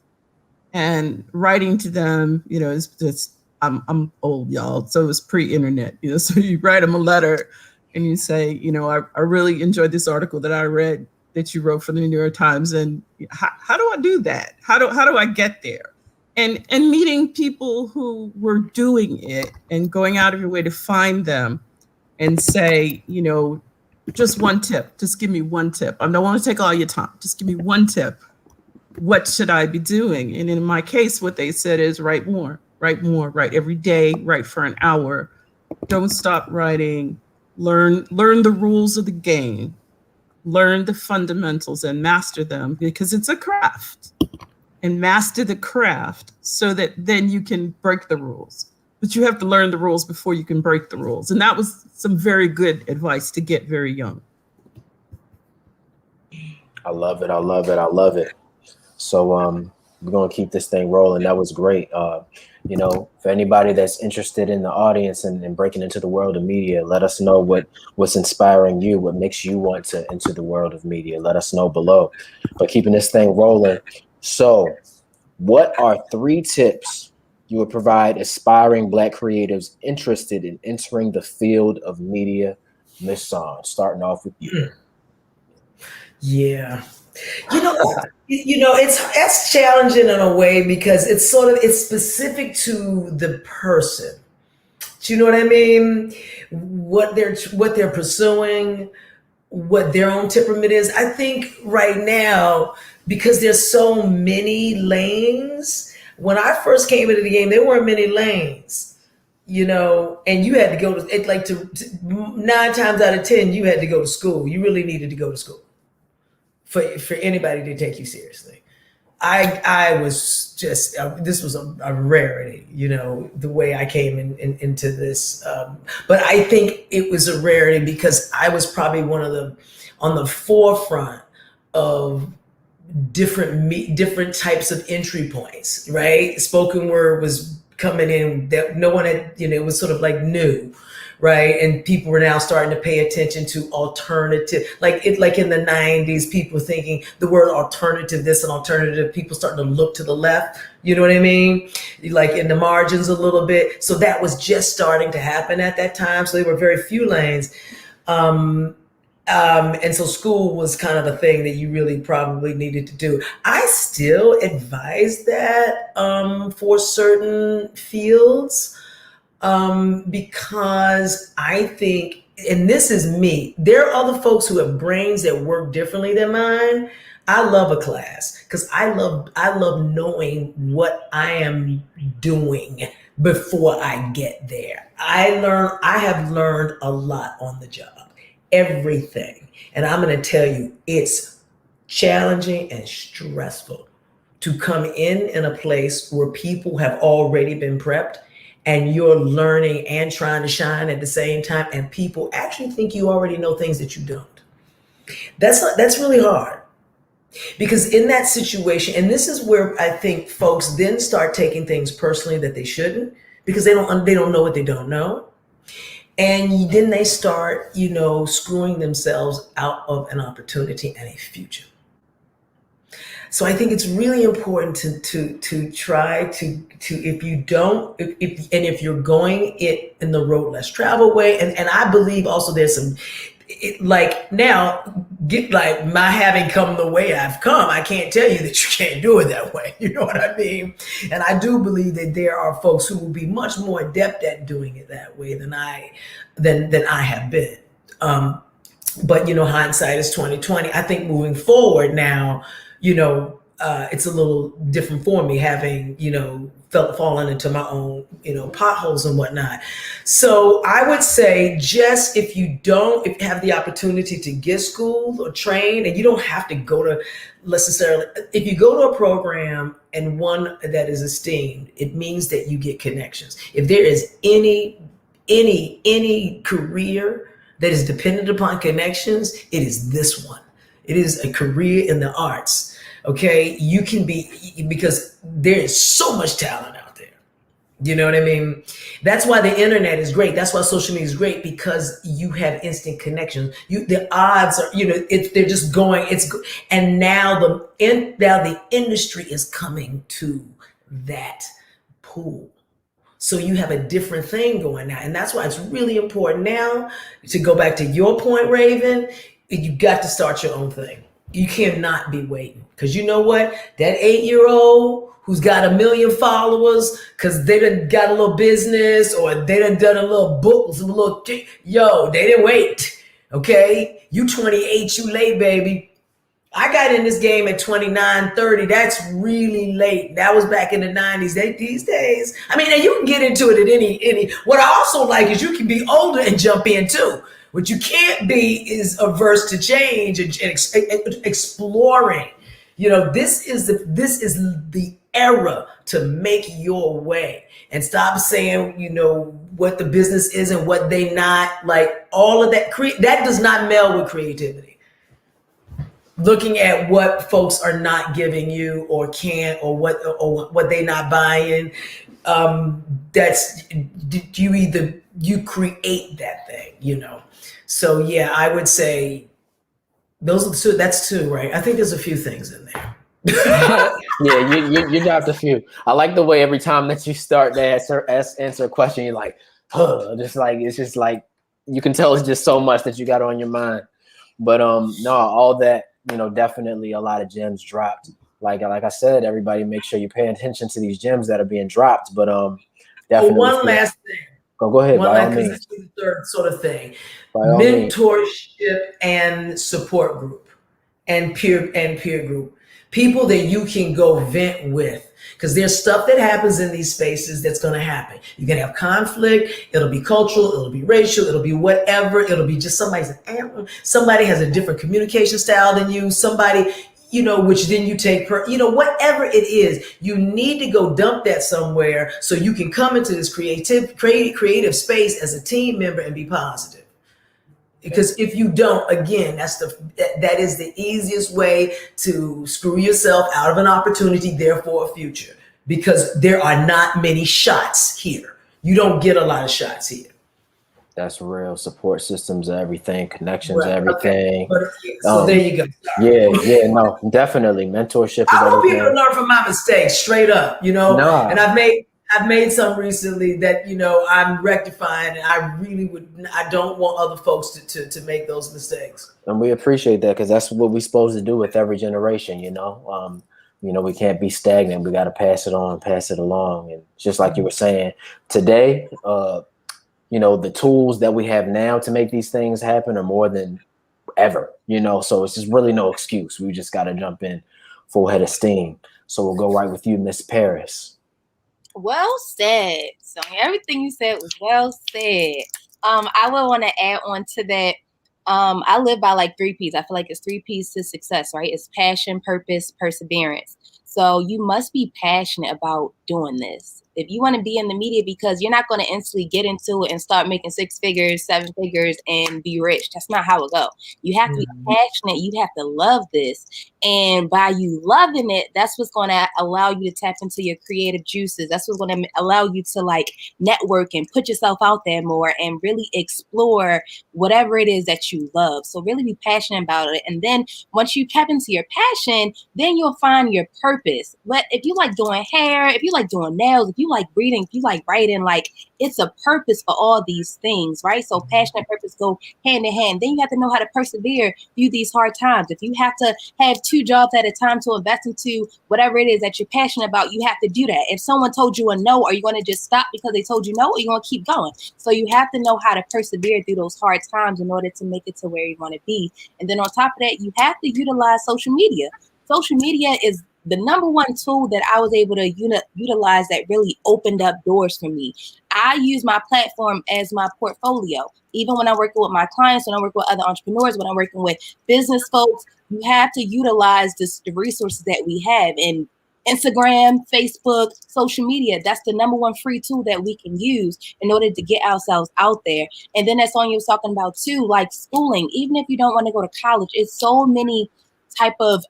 and writing to them. It's just, I'm old, y'all, so it was pre-internet. So you write them a letter and you say, I really enjoyed this article that I read that you wrote for the New York Times, and how do I do that? How do I get there? And meeting people who were doing it and going out of your way to find them and say, just one tip, just give me one tip. I don't want to take all your time. Just give me one tip. What should I be doing? And in my case, what they said is write more, write every day, write for an hour. Don't stop writing. Learn the rules of the game. Learn the fundamentals and master them, because it's a craft. And master the craft so that then you can break the rules. But you have to learn the rules before you can break the rules. And that was some very good advice to get very young. I love it. So We're gonna keep this thing rolling. That was great. You know, for anybody that's interested in the audience and breaking into the world of media, let us know what's inspiring you, what makes you want to enter the world of media. Let us know below. But keeping this thing rolling. So, what are 3 tips you would provide aspiring Black creatives interested in entering the field of media? Miss Sonja, starting off with you. Yeah. It's challenging in a way because it's specific to the person. Do you know what I mean? What they're pursuing, what their own temperament is. I think right now, because there's so many lanes, when I first came into the game, there weren't many lanes, and you had to go to 9 times out of 10, you had to go to school. You really needed to go to school for anybody to take you seriously. I was just, this was a rarity, the way I came into this. But I think it was a rarity because I was probably on the forefront of different types of entry points, right? Spoken word was coming in that no one had, it was sort of like new. Right. And people were now starting to pay attention to alternative, like in the 90s, people thinking the word alternative, this and alternative, people starting to look to the left. You know what I mean? Like in the margins a little bit. So that was just starting to happen at that time. So there were very few lanes. And so school was kind of a thing that you really probably needed to do. I still advise that for certain fields. Because I think, and this is me, there are other folks who have brains that work differently than mine. I love a class because I love knowing what I am doing before I get there. I have learned a lot on the job, everything. And I'm going to tell you, it's challenging and stressful to come in a place where people have already been prepped and you're learning and trying to shine at the same time, and people actually think you already know things that you don't. That's really hard. Because in that situation, and this is where I think folks then start taking things personally that they shouldn't, because they don't know what they don't know. And then they start, screwing themselves out of an opportunity and a future. So I think it's really important to try to if you're going it in the road less traveled way, and I believe also there's some my having come the way I've come, I can't tell you that you can't do it that way. You know what I mean? And I do believe that there are folks who will be much more adept at doing it that way than I have been. But hindsight is 2020. I think moving forward now, it's a little different for me, having, fallen into my own, potholes and whatnot. So I would say, just if you have the opportunity to get schooled or trained, and you don't have to go to necessarily, if you go to a program and one that is esteemed, it means that you get connections. If there is any career that is dependent upon connections, it is this one. It is a career in the arts. Okay, you can be, because there is so much talent out there. You know what I mean? That's why the internet is great. That's why social media is great, because you have instant connections. The odds are, they're just going. And now the industry is coming to that pool. So you have a different thing going now. And that's why it's really important now, to go back to your point, Raven, you got to start your own thing. You cannot be waiting, because you know what? That 8-year-old who's got 1 million followers because they done got a little business, or they done a little book, they didn't wait. Okay, you 28, you late, baby. I got in this game at 29, 30. That's really late. That was back in the 90s. These days, I mean, and you can get into it at any. What I also like is you can be older and jump in too. What you can't be is averse to change and exploring. This is the era to make your way, and stop saying, what the business is and what they not, like all of that. That does not meld with creativity. looking at what folks are not giving you or can't, or what they not buying. That's you create that thing, you know. So yeah, I would say those are the two. That's two, right? I think there's a few things in there. Yeah, you dropped a few. I like the way every time that you start to answer a question, you're like, just like it's just like you can tell it's just so much that you got on your mind. But no, all that, you know, definitely a lot of gems dropped. Like I said, everybody make sure you pay attention to these gems that are being dropped. But definitely. Well, one last thing. Go ahead. One by all last, means. this is the third sort of thing. By all means. Mentorship and support group and peer group. People that you can go vent with, because there's stuff that happens in these spaces that's going to happen. You're going to have conflict. It'll be cultural. It'll be racial. It'll be whatever. It'll be just somebody has a different communication style than you. Somebody, you know, which then you take whatever it is, you need to go dump that somewhere so you can come into this creative space as a team member and be positive. Because if you don't, again, that is the easiest way to screw yourself out of an opportunity, therefore a future. Because there are not many shots here. You don't get a lot of shots here. That's real. Support systems, everything, connections, everything. Okay. So there you go. Yeah, no, definitely. Mentorship is I want everything. people to learn from my mistakes, straight up, you know. Nah. And I've made some recently that, you know, I'm rectifying, and I don't want other folks to make those mistakes. And we appreciate that, because that's what we're supposed to do with every generation, you know. You know, we can't be stagnant. We got to pass it on, pass it along. And just like you were saying today, you know, the tools that we have now to make these things happen are more than ever, you know. So it's just really no excuse. We just got to jump in full head of steam. So we'll go right with you, Miss Paris. Well said. So everything you said was well said. I would want to add on to that. I live by like 3 P's. I feel like it's 3 P's to success, right? It's passion, purpose, perseverance. So you must be passionate about doing this. If you want to be in the media, because you're not going to instantly get into it and start making 6 figures, 7 figures, and be rich. That's not how it goes. You have to be passionate. You have to love this. And by you loving it, that's what's going to allow you to tap into your creative juices. That's what's going to allow you to like network and put yourself out there more and really explore whatever it is that you love. So really be passionate about it. And then once you tap into your passion, then you'll find your purpose. But if you like doing hair, if you like doing nails, if you like reading, if you like writing, like it's a purpose for all these things, right? So passion and purpose go hand in hand. Then you have to know how to persevere through these hard times. If you have to have 2 jobs at a time to invest into whatever it is that you're passionate about, you have to do that. If someone told you a no, are you going to just stop because they told you no, or you going to keep going? So you have to know how to persevere through those hard times in order to make it to where you want to be. And then on top of that, you have to utilize social media. Social media is the number one tool that I was able to utilize that really opened up doors for me. I use my platform as my portfolio. Even when I'm working with my clients, when I'm working with other entrepreneurs, when I'm working with business folks, you have to utilize the resources that we have. And Instagram, Facebook, social media, that's the number one free tool that we can use in order to get ourselves out there. And then that's Sonja was talking about too, like schooling. Even if you don't want to go to college, it's so many type of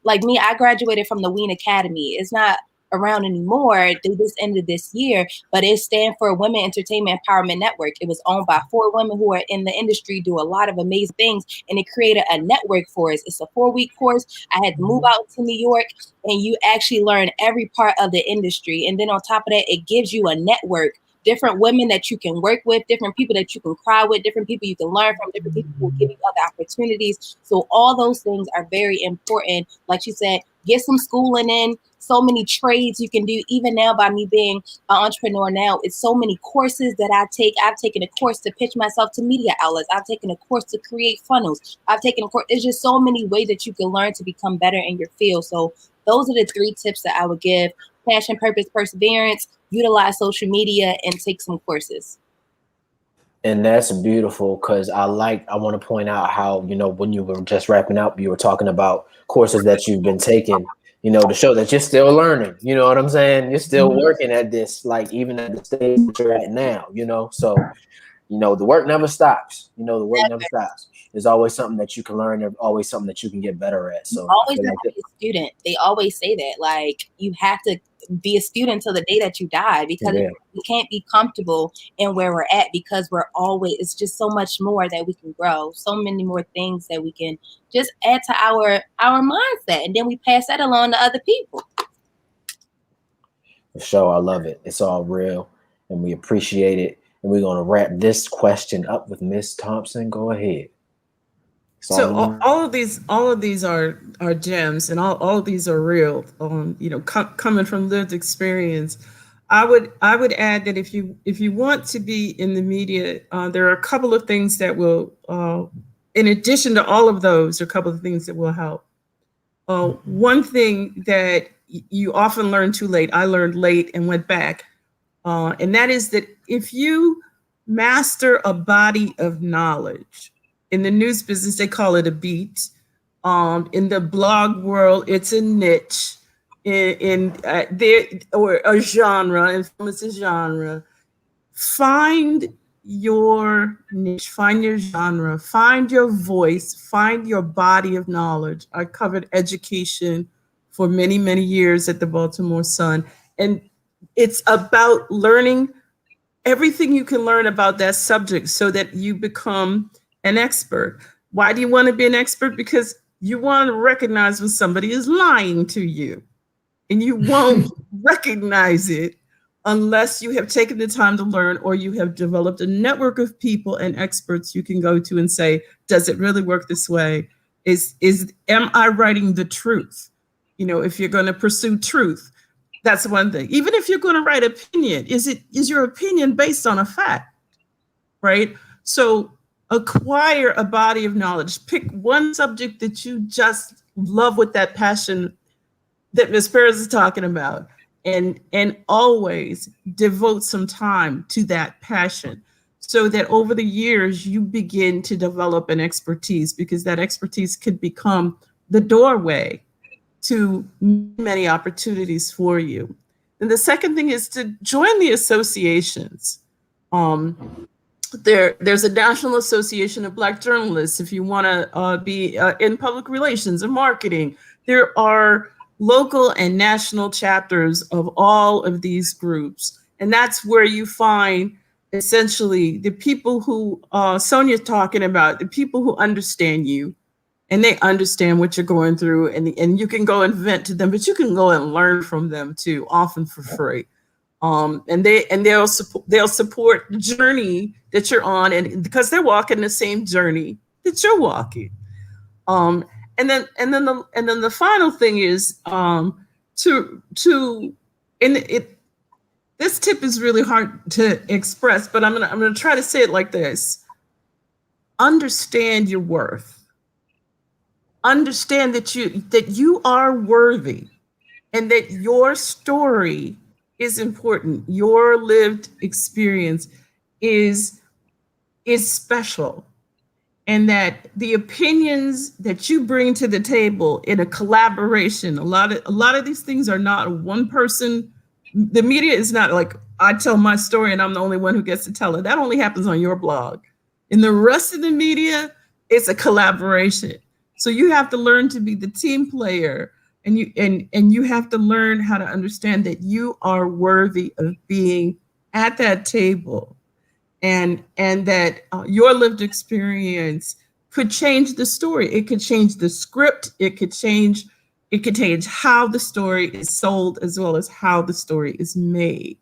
like me, I graduated from the Wien Academy. It's not around anymore. They just ended this year, but it stands for Women Entertainment Empowerment Network. It was owned by 4 women who are in the industry, do a lot of amazing things, and it created a network for us. It's a 4-week course. I had to move out to New York, and you actually learn every part of the industry. And then on top of that, it gives you a network. Different women that you can work with, different people that you can cry with, different people you can learn from, different people who will give you other opportunities. So all those things are very important. Like you said, get some schooling in. So many trades you can do. Even now, by me being an entrepreneur now, it's so many courses that I take. I've taken a course to pitch myself to media outlets. I've taken a course to create funnels. I've taken a course. There's just so many ways that you can learn to become better in your field. So those are the 3 tips that I would give: passion, purpose, perseverance, utilize social media, and take some courses. And that's beautiful, because I want to point out how, you know, when you were just wrapping up, you were talking about courses that you've been taking, you know, to show that you're still learning. You know what I'm saying? You're still working at this, like even at the stage that you're at now, you know. So the work never stops. The work never stops. There's always something that you can learn. There's always something that you can get better at. So always have to be a student. They always say that, like, you have to be a student until the day that you die, because we can't be comfortable in where we're at, because it's just so much more that we can grow, so many more things that we can just add to our mindset, and then we pass that along to other people. For sure. I love it. It's all real and we appreciate it. And we're going to wrap this question up with Miss Thompson. Go ahead. So all of these are gems, and all of these are real. Coming from lived experience, I would add that if you want to be in the media, there are a couple of things that will, in addition to all of those, a couple of things that will help. One thing that you often learn too late, I learned late and went back, and that is that if you master a body of knowledge, in the news business, they call it a beat. In the blog world, it's a niche. Or a genre. It's a genre. Find your niche. Find your genre. Find your voice. Find your body of knowledge. I covered education for many, many years at the Baltimore Sun, and it's about learning everything you can learn about that subject so that you become an expert. Why do you want to be an expert? Because you want to recognize when somebody is lying to you, and you won't recognize it unless you have taken the time to learn, or you have developed a network of people and experts you can go to and say, does it really work this way? Am I writing the truth? If you're going to pursue truth, that's one thing. Even if you're going to write opinion, is your opinion based on a fact, right? So acquire a body of knowledge. Pick one subject that you just love with that passion that Ms. Perez is talking about, and always devote some time to that passion, so that over the years you begin to develop an expertise, because that expertise could become the doorway to many opportunities for you. And the second thing is to join the associations. There's a National Association of Black Journalists if you want to be in public relations and marketing. There are local and national chapters of all of these groups. And that's where you find essentially the people who Sonja's talking about, the people who understand you, and they understand what you're going through, and you can go and vent to them, but you can go and learn from them too, often for free. And they'll support the journey that you're on, and because they're walking the same journey that you're walking. And then the final thing is this tip is really hard to express, but I'm gonna try to say it like this: understand your worth. Understand that you are worthy, and that your story is important. Your lived experience is special, and that the opinions that you bring to the table in a collaboration, a lot of these things are not one person. The media is not like I tell my story and I'm the only one who gets to tell it. That only happens on your blog. In the rest of the media, it's a collaboration. So you have to learn to be the team player, and you have to learn how to understand that you are worthy of being at that table, and that your lived experience could change the story. It could change the script. It could change how the story is sold, as well as how the story is made.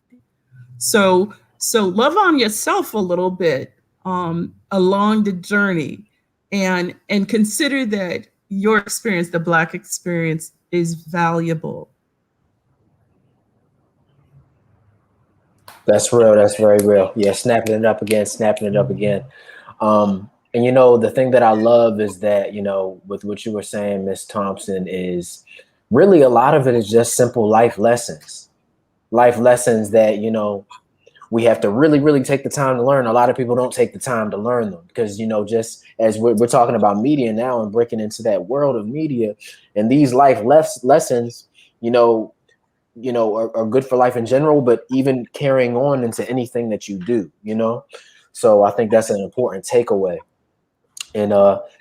So love on yourself a little bit along the journey. And consider that your experience, the Black experience, is valuable. That's real. That's very real. Yeah, snapping it up again. And the thing that I love is that, with what you were saying, Miss Thompson, is really a lot of it is just simple life lessons that, we have to really, really take the time to learn. A lot of people don't take the time to learn them because, just as we're talking about media now and breaking into that world of media, and these life lessons, are good for life in general, but even carrying on into anything that you do, So I think that's an important takeaway. And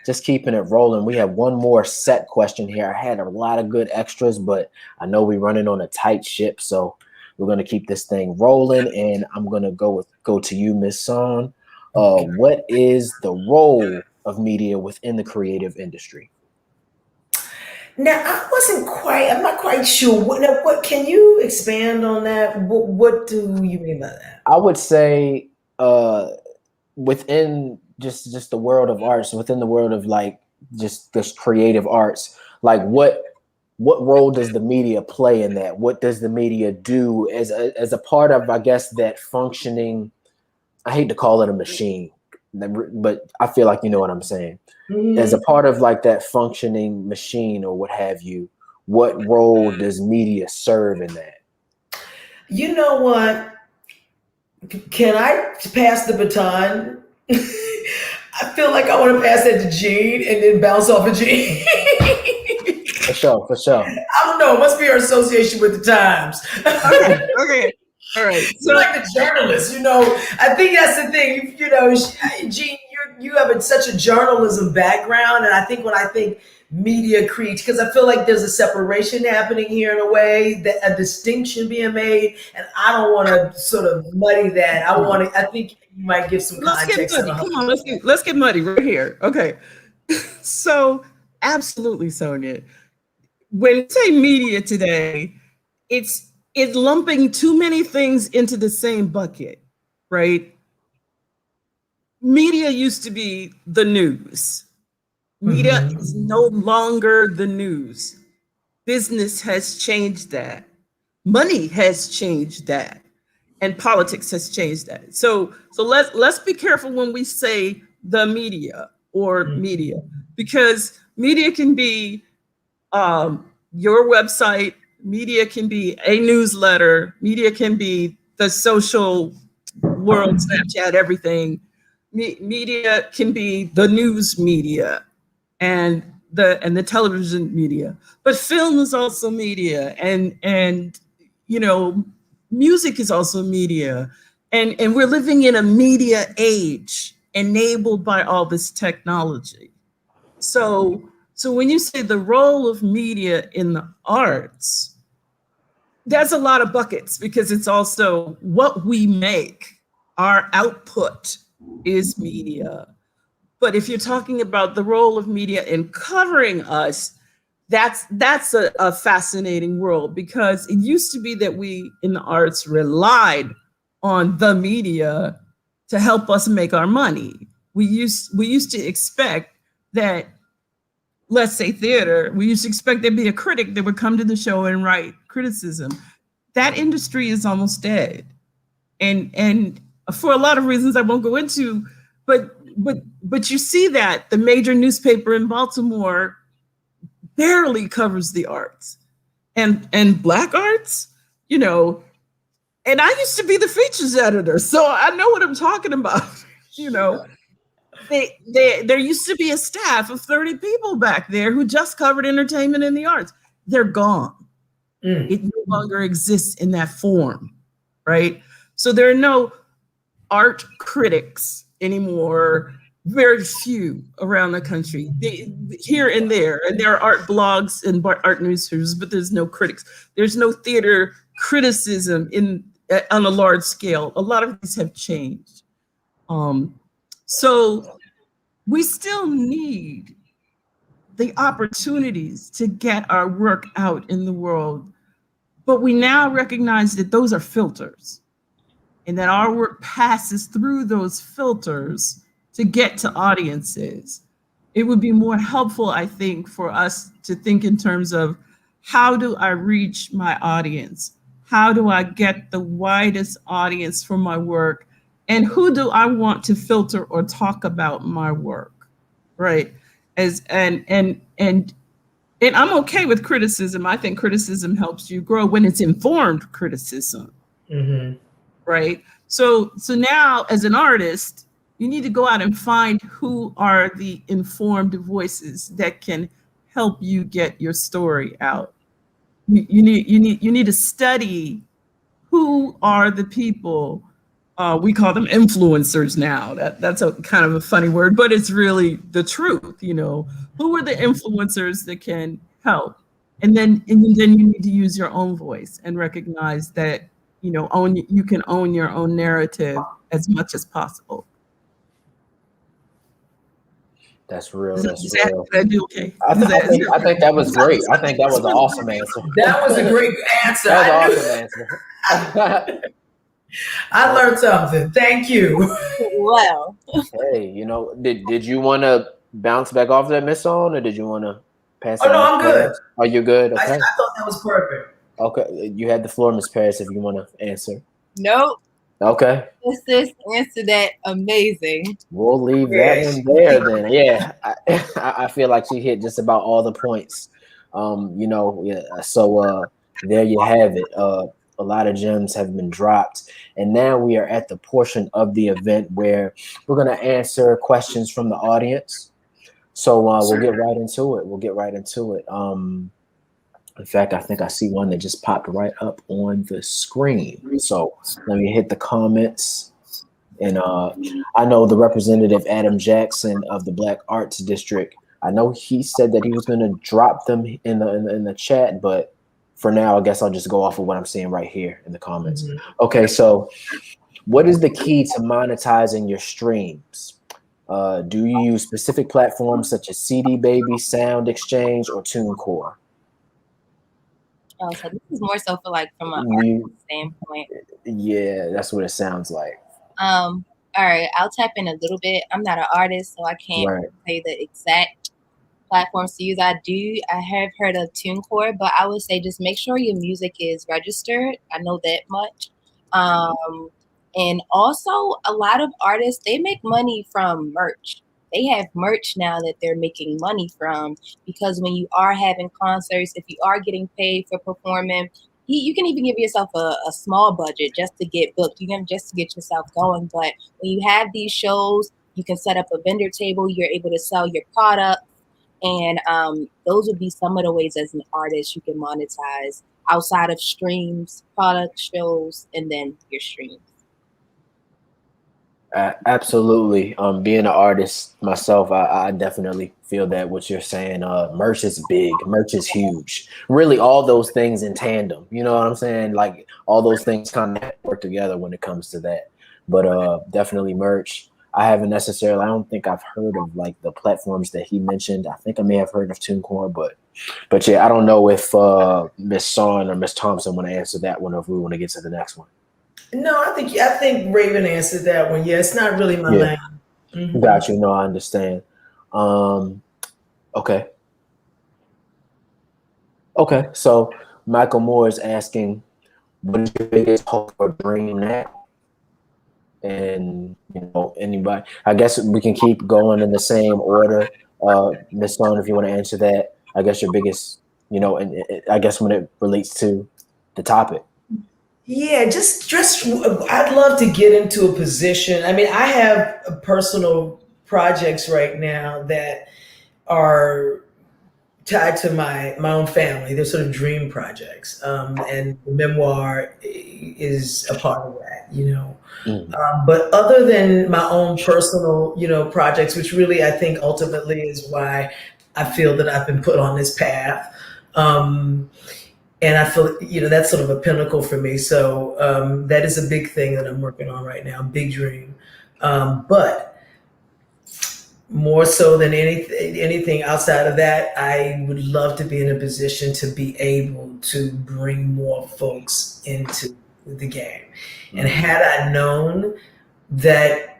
just keeping it rolling, we have one more set question here. I had a lot of good extras, but I know we're running on a tight ship, so we're going to keep this thing rolling. And I'm going to go to you, Miss Sohn. What is the role of media within the creative industry? Now, I'm not quite sure. What can you expand on that? What do you mean by that? I would say within just the world of arts, within the world of like just this creative arts, like what role does the media play in that? What does the media do as a part of, I guess, that functioning? I hate to call it a machine, but I feel like you know what I'm saying. Mm-hmm. As a part of like that functioning machine or what have you, what role does media serve in that? You know what? Can I pass the baton? I feel like I want to pass that to Gene and then bounce off of Gene. For sure. I don't know. It must be our association with the times. Okay. All right. So, you're like the journalist, I think that's the thing. Gene, you have such a journalism background, and I think when I think media creates, because I feel like there's a separation happening here in a way, that a distinction being made, and I don't want to sort of muddy that. I think you might give some context. Come on, let's get muddy right here. Okay. So absolutely, Sonja. When you say media today, it's lumping too many things into the same bucket, right? Media used to be the news. Media is no longer the news. Business has changed that. Money has changed that. And politics has changed that. So let's be careful when we say the media or media, because media can be your website, media can be a newsletter, media can be the social world, Snapchat, everything. Media can be the news media and the television media, but film is also media, and music is also media, and we're living in a media age enabled by all this technology. So when you say the role of media in the arts, that's a lot of buckets, because it's also what we make. Our output is media. But if you're talking about the role of media in covering us, that's a fascinating world, because it used to be that we in the arts relied on the media to help us make our money. We used to expect that, let's say theater, we used to expect there'd be a critic that would come to the show and write criticism. That industry is almost dead. And for a lot of reasons I won't go into, but you see that the major newspaper in Baltimore barely covers the arts and Black arts, and I used to be the features editor, so I know what I'm talking about. There used to be a staff of 30 people back there who just covered entertainment and the arts. They're gone. It no longer exists in that form, right? So there are no art critics anymore, very few around the country, here and there. And there are art blogs and art newspapers, but there's no critics. There's no theater criticism on a large scale. A lot of these have changed. So we still need the opportunities to get our work out in the world, but we now recognize that those are filters, and that our work passes through those filters to get to audiences. It would be more helpful, I think, for us to think in terms of, how do I reach my audience? How do I get the widest audience for my work? And who do I want to filter or talk about my work, right? And I'm okay with criticism. I think criticism helps you grow when it's informed criticism, right? So now, as an artist, you need to go out and find who are the informed voices that can help you get your story out. You need to study who are the people We call them influencers now. That's a kind of a funny word, but it's really the truth. Who are the influencers that can help? And then you need to use your own voice and recognize that, you can own your own narrative as much as possible. That's real. Is That's that, real. did I do okay? I think that was great. I think that was an awesome answer. That was a great answer. That was an awesome answer. I learned something. Thank you. Well, Hey, did you want to bounce back off that, Miss Sohn, or did you want to pass it? Oh, no, I'm good. Are you good? Okay. I thought that was perfect. Okay, you had the floor, Miss Paris, if you want to answer. nope. Okay. Sis answered that amazing. We'll leave that one there then. Yeah, I feel like she hit just about all the points. Yeah. So there you have it. A lot of gems have been dropped, and now we are at the portion of the event where we're going to answer questions from the audience. So we'll get right into it. In fact, I think I see one that just popped right up on the screen. So let me hit the comments. And I know the representative Adam Jackson of the Black Arts District. I know he said that he was going to drop them in the chat, but for now, I guess I'll just go off of what I'm seeing right here in the comments. Mm-hmm. Okay, so what is the key to monetizing your streams? Do you use specific platforms such as CD Baby, Sound Exchange, or TuneCore? Oh, so this is more so for from an artist standpoint. Yeah, that's what it sounds like. All right, I'll tap in a little bit. I'm not an artist, so I can't say the exact platforms to use. I have heard of TuneCore, but I would say just make sure your music is registered. I know that much. And also a lot of artists, they make money from merch. They have merch now that they're making money from, because when you are having concerts, if you are getting paid for performing, you can even give yourself a small budget just to get booked. You can just to get yourself going. But when you have these shows, you can set up a vendor table. You're able to sell your product. And those would be some of the ways as an artist you can monetize outside of streams, product, shows, and then your streams. Absolutely. Being an artist myself, I definitely feel that what you're saying. Merch is big. Merch is huge. Really, all those things in tandem. You know what I'm saying? Like all those things kind of work together when it comes to that. But definitely merch. I don't think I've heard of like the platforms that he mentioned. I think I may have heard of TuneCore, but yeah, I don't know if Miss Sohn or Miss Thompson want to answer that one, or if we want to get to the next one. No, I think Raven answered that one. Yeah, it's not really my lane. Mm-hmm. Got you. No, I understand. Okay. So Michael Moore is asking, what is your biggest hope or dream now? And anybody, I guess we can keep going in the same order. Miss Sohn, if you want to answer that, I guess your biggest, and I guess when it relates to the topic. Yeah, just I'd love to get into a position. I mean, I have personal projects right now that are tied to my own family. They're sort of dream projects, and the memoir is a part of that. But other than my own personal, projects, which really I think ultimately is why I feel that I've been put on this path. And I feel, that's sort of a pinnacle for me. So that is a big thing that I'm working on right now, big dream. But more so than anything outside of that, I would love to be in a position to be able to bring more folks into the game. Mm-hmm. And had I known that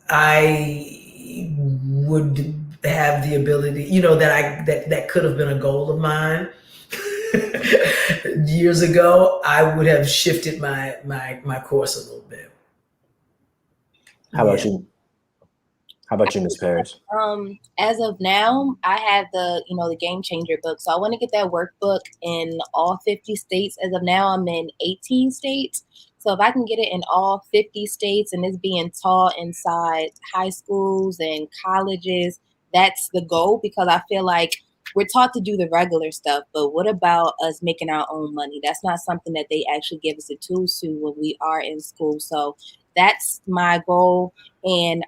I would have the ability, that could have been a goal of mine years ago, I would have shifted my course a little bit. How about you? How about you, Ms. Paris? As of now, I have the Game Changer book. So I want to get that workbook in all 50 states. As of now, I'm in 18 states. So if I can get it in all 50 states and it's being taught inside high schools and colleges, that's the goal, because I feel like we're taught to do the regular stuff, but what about us making our own money? That's not something that they actually give us the tools to when we are in school. So that's my goal. And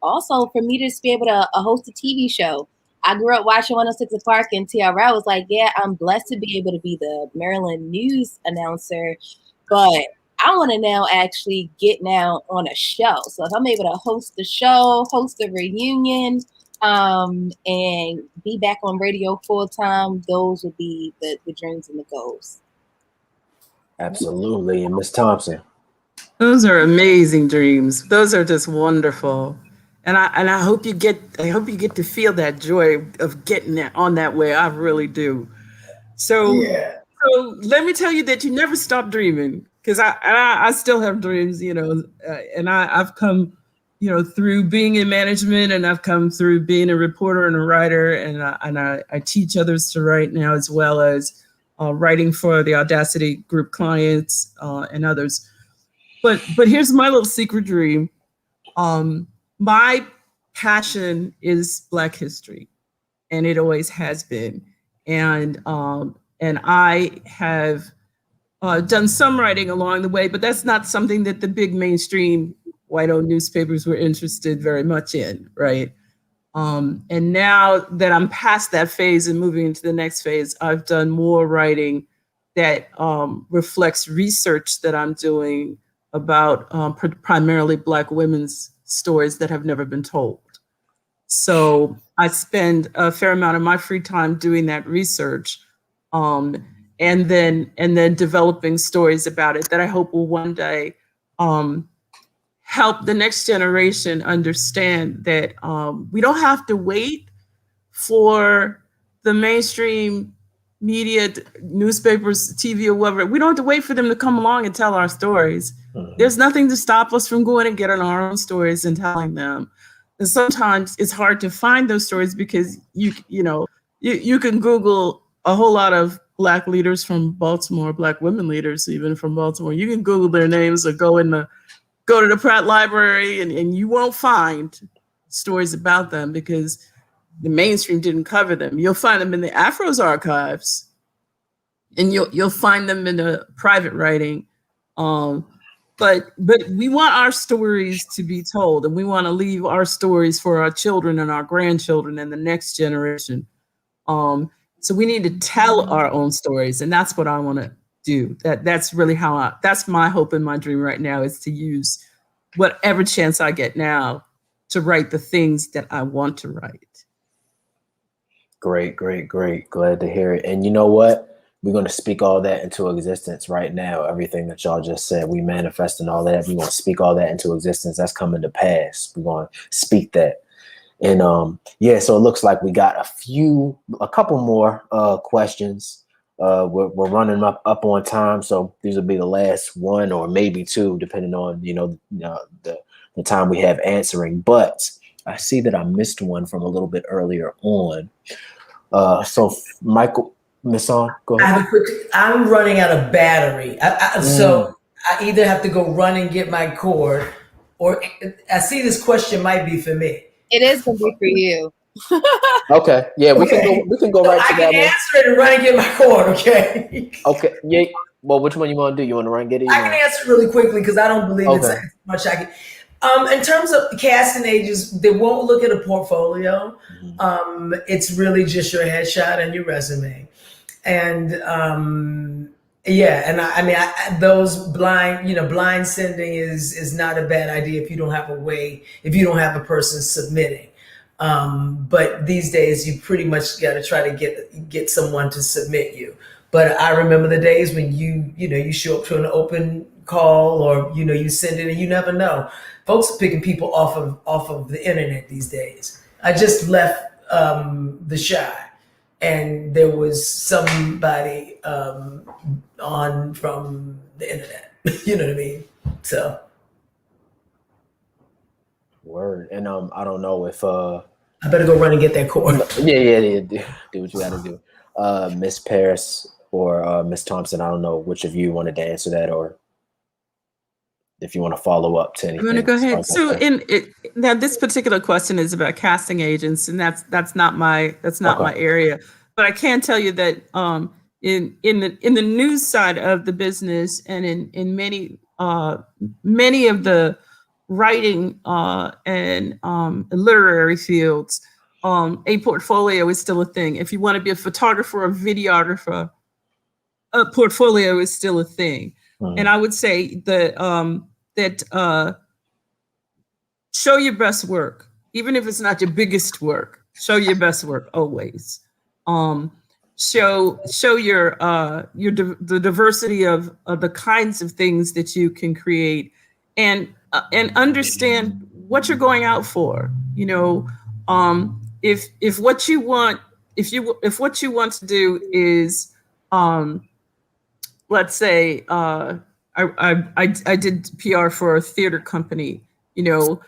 also for me to just be able to host a TV show. I grew up watching 106 Park, and TRL was like, yeah, I'm blessed to be able to be the Maryland news announcer, but I want to now actually get now on a show. So if I'm able to host the show, host a reunion, and be back on radio full time, those would be the dreams and the goals. Absolutely. And Miss Thompson. Those are amazing dreams. Those are just wonderful. And I hope you get to feel that joy of getting that on that way. I really do. So let me tell you that you never stop dreaming, because I still have dreams, and I've come, through being in management, and I've come through being a reporter and a writer, and I teach others to write now, as well as writing for the Audacity Group clients and others. But here's my little secret dream. My passion is Black history, and it always has been. And I have done some writing along the way, but that's not something that the big mainstream white-owned newspapers were interested very much in, right? And now that I'm past that phase and moving into the next phase, I've done more writing that reflects research that I'm doing about primarily Black women's stories that have never been told. So I spend a fair amount of my free time doing that research, and then developing stories about it that I hope will one day help the next generation understand that we don't have to wait for the mainstream media, newspapers, TV, or whatever. We don't have to wait for them to come along and tell our stories. Mm-hmm. There's nothing to stop us from going and getting our own stories and telling them. And sometimes it's hard to find those stories because you can Google a whole lot of Black leaders from Baltimore, Black women leaders even from Baltimore. You can Google their names or go to the Pratt Library and you won't find stories about them because the mainstream didn't cover them. You'll find them in the Afro's archives, and you'll find them in the private writing. But we want our stories to be told, and we want to leave our stories for our children and our grandchildren and the next generation. So we need to tell our own stories, and that's what I want to do. That's really that's my hope and my dream right now, is to use whatever chance I get now to write the things that I want to write. Great. Glad to hear it. And you know what? We're going to speak all that into existence right now. Everything that y'all just said, we manifesting all that. We're going to speak all that into existence. That's coming to pass. We're going to speak that. And so it looks like we got a couple more questions. We're running up on time, so these will be the last one or maybe two, depending on the time we have answering. But I see that I missed one from a little bit earlier on. So Michael, Miss Sohn, go ahead. I'm running out of battery, so I either have to go run and get my cord, or I see this question might be for me. It is going to be for you. Okay. Yeah, we can go right to that one. I can answer it and run and get my cord, okay? Okay. Yeah. Well, which one you want to do? You want to run and get it? I can answer really quickly because I don't believe it's much I can. In terms of casting ages, they won't look at a portfolio. Mm-hmm. It's really just your headshot and your resume. And those blind sending is not a bad idea if you don't have a person submitting. But these days you pretty much got to try to get someone to submit you. But I remember the days when you show up to an open call, or you send it and you never know. Folks are picking people off of the internet these days. I just left the Shy, and there was somebody on from the internet. You know what I mean? So. Word. And I don't know if I better go run and get that cord. Yeah. Do what you got to do. Miss Paris or Miss Thompson, I don't know which of you wanted to answer that, or. if you want to follow up to I'm anything. going to go ahead. So Okay. now this particular question is about casting agents, and that's not my my area. But I can tell you that in the news side of the business, and in many of the writing and literary fields, a portfolio is still a thing. If you want to be a photographer or videographer, a portfolio is still a thing. Mm-hmm. And I would say that show your best work, even if it's not your biggest work. Show your best work always. Show your the diversity of the kinds of things that you can create, and understand what you're going out for. You know, if what you want to do is, let's say, I did PR for a theater company. You know,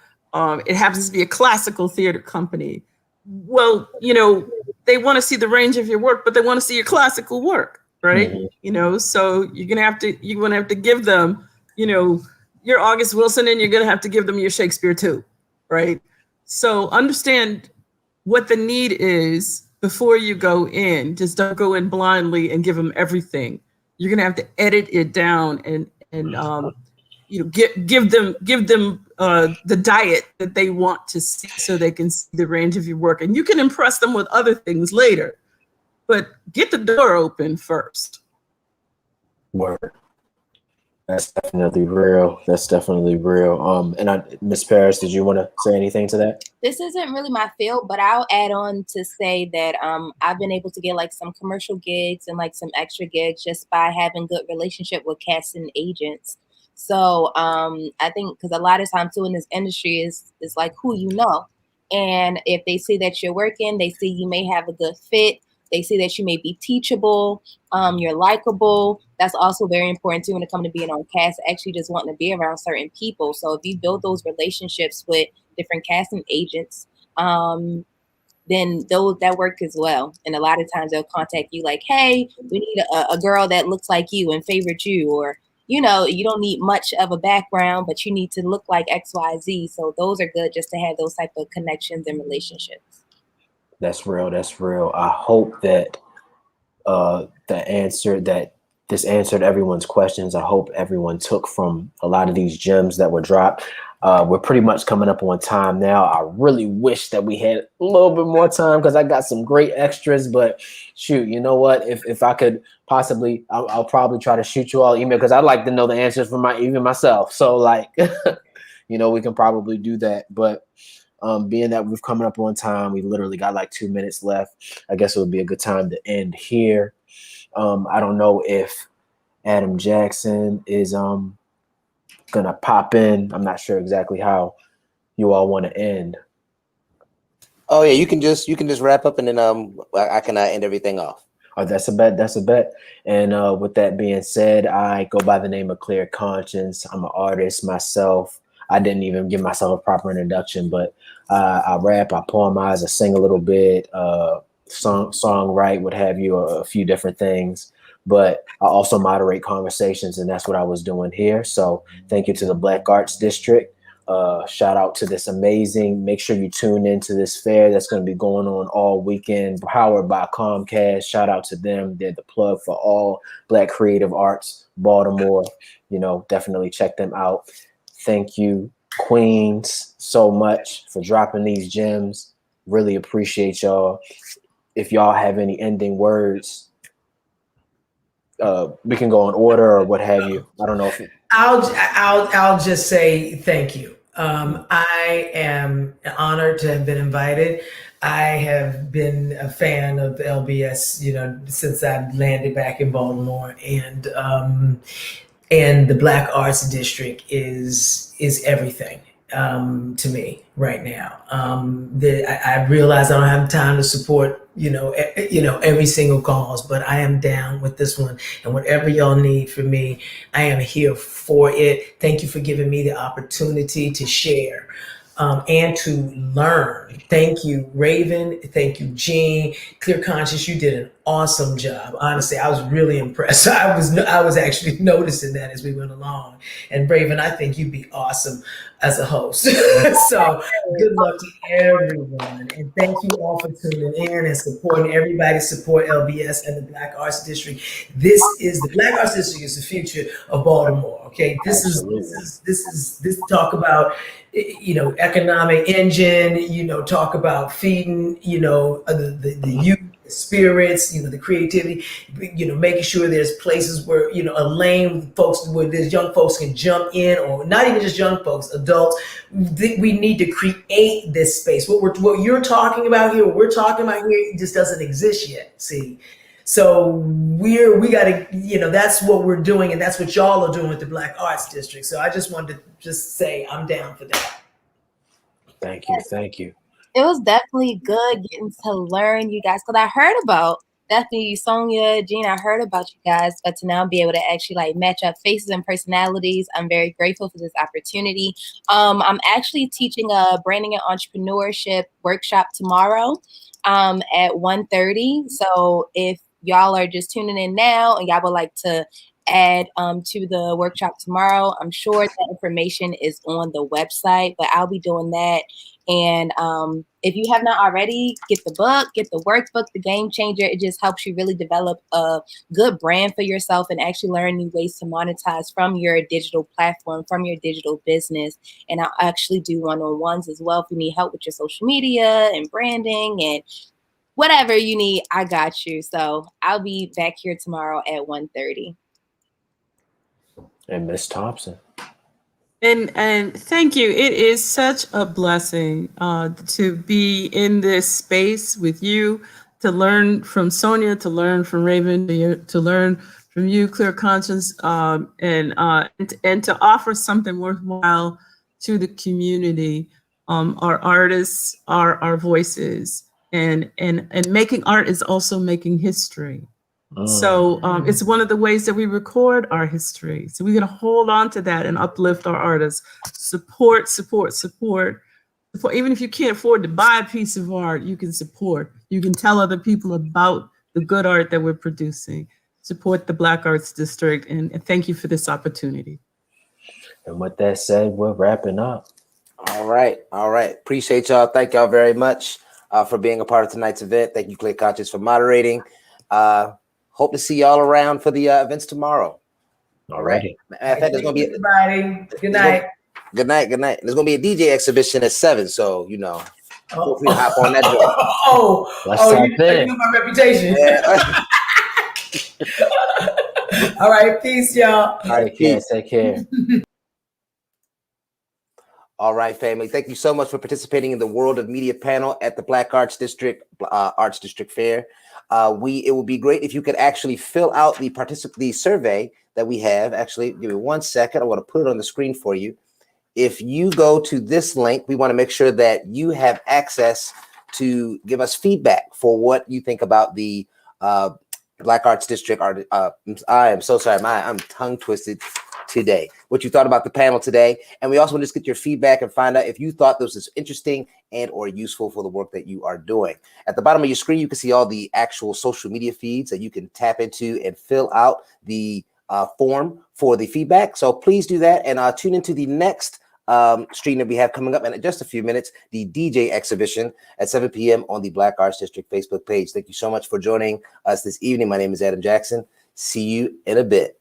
it happens to be a classical theater company. Well, you know, they want to see the range of your work, but they want to see your classical work, right? Mm-hmm. You know, so you're gonna have to give them, you know, your August Wilson, and you're gonna have to give them your Shakespeare too, right? So understand what the need is before you go in. Just don't go in blindly and give them everything. You're gonna have to edit it down and you know, give them the diet that they want to see, so they can see the range of your work, and you can impress them with other things later. But get the door open first. Word. That's definitely real. And Miss Paris, did you want to say anything to that? This isn't really my field, but I'll add on to say that I've been able to get like some commercial gigs and like some extra gigs just by having good relationship with casting agents. So I think because a lot of times too in this industry is like who you know. And if they see that you're working, they see you may have a good fit. They see that you may be teachable, you're likable. That's also very important too when it comes to being on cast, actually just wanting to be around certain people. So if you build those relationships with different casting agents, then that work as well. And a lot of times they'll contact you like, hey, we need a girl that looks like you and favorite you, or, you know, you don't need much of a background, but you need to look like XYZ. So those are good just to have those type of connections and relationships. That's real. I hope that this answered everyone's questions. I hope everyone took from a lot of these gems that were dropped. We're pretty much coming up on time now. I really wish that we had a little bit more time because I got some great extras, but shoot, you know what? If I could possibly, I'll probably try to shoot you all email because I'd like to know the answers for even myself. So like, you know, we can probably do that. But being that we've coming up on time, we literally got like 2 minutes left. I guess it would be a good time to end here. I don't know if Adam Jackson is gonna pop in. I'm not sure exactly how you all want to end. Oh yeah, you can just wrap up and then I can end everything off. Oh, that's a bet. And with that being said, I go by the name of Clear Conscience. I'm an artist myself. I didn't even give myself a proper introduction, but I rap, I poemize, I sing a little bit, songwrite, what have you, a few different things. But I also moderate conversations, and that's what I was doing here. So thank you to the Black Arts District. Shout out to this amazing. Make sure you tune into this fair that's going to be going on all weekend, powered by Comcast. Shout out to them. They're the plug for all Black creative arts, Baltimore. You know, definitely check them out. Thank you, Queens, so much for dropping these gems. Really appreciate y'all. If y'all have any ending words, we can go in order or what have you. I don't know if I'll just say thank you. I am honored to have been invited. I have been a fan of LBS, you know, since I landed back in Baltimore, and the Black Arts District is everything to me right now. I realize I don't have time to support every single cause, but I am down with this one, and whatever y'all need from me, I am here for it. Thank you for giving me the opportunity to share and to learn. Thank you, Raven. Thank you, Jean. Clear Conscious, you did an awesome job. Honestly, I was really impressed. I was actually noticing that as we went along. And Raven, I think you'd be awesome as a host. So good luck to everyone. And thank you all for tuning in and supporting. Everybody support LBS and the Black Arts District. The Black Arts District is the future of Baltimore. Okay. This talk about, economic engine, talk about feeding, the youth, the spirits, the creativity, making sure there's places where, a lane folks, where there's young folks can jump in, or not even just young folks, adults. We need to create this space. What you're talking about here, what we're talking about here, it just doesn't exist yet. See? So we got to, that's what we're doing, and that's what y'all are doing with the Black Arts District. So I just wanted to just say I'm down for that. Thank you. It was definitely good getting to learn you guys, because I heard about definitely Sonja, Jean, I heard about you guys, but to now be able to actually match up faces and personalities, I'm very grateful for this opportunity. I'm actually teaching a branding and entrepreneurship workshop tomorrow at 1:30. So if y'all are just tuning in now and y'all would like to add to the workshop tomorrow, I'm sure that information is on the website, but I'll be doing that. And if you have not already, get the book, get the workbook, The Game Changer. It just helps you really develop a good brand for yourself and actually learn new ways to monetize from your digital platform, from your digital business. And I'll actually do one-on-ones as well if you need help with your social media and branding and whatever you need, I got you. So I'll be back here tomorrow at 1:30. And Miss Thompson. And thank you. It is such a blessing to be in this space with you, to learn from Sonja, to learn from Raven, to learn from you, Clear Conscience, and to offer something worthwhile to the community. Our artists are our voices, and making art is also making history. So it's one of the ways that we record our history. So we're going to hold on to that and uplift our artists. Support. Even if you can't afford to buy a piece of art, you can support. You can tell other people about the good art that we're producing. Support the Black Arts District, and thank you for this opportunity. And with that said, we're wrapping up. All right. Appreciate y'all. Thank y'all very much for being a part of tonight's event. Thank you, Clear Conscious, for moderating. Hope to see y'all around for the events tomorrow. All righty. In fact, there's going to be everybody. Good night. Good night. There's going to be a DJ exhibition at 7, so feel free to hop on that door. You know my reputation. Yeah. All right, peace, y'all. All right, peace. Take care. All right, family. Thank you so much for participating in the World of Media panel at the Black Arts District Fair. It would be great if you could actually fill out the survey that we have. Actually, give me 1 second. I want to put it on the screen for you. If you go to this link, we want to make sure that you have access to give us feedback for what you think about the Black Arts District. I am so sorry. I'm tongue twisted today. What you thought about the panel today. And we also want to just get your feedback and find out if you thought this was interesting and or useful for the work that you are doing. At the bottom of your screen, you can see all the actual social media feeds that you can tap into and fill out the form for the feedback. So please do that, and tune into the next stream that we have coming up in just a few minutes, the DJ exhibition at 7 p.m. on the Black Arts District Facebook page. Thank you so much for joining us this evening. My name is Adam Jackson. See you in a bit.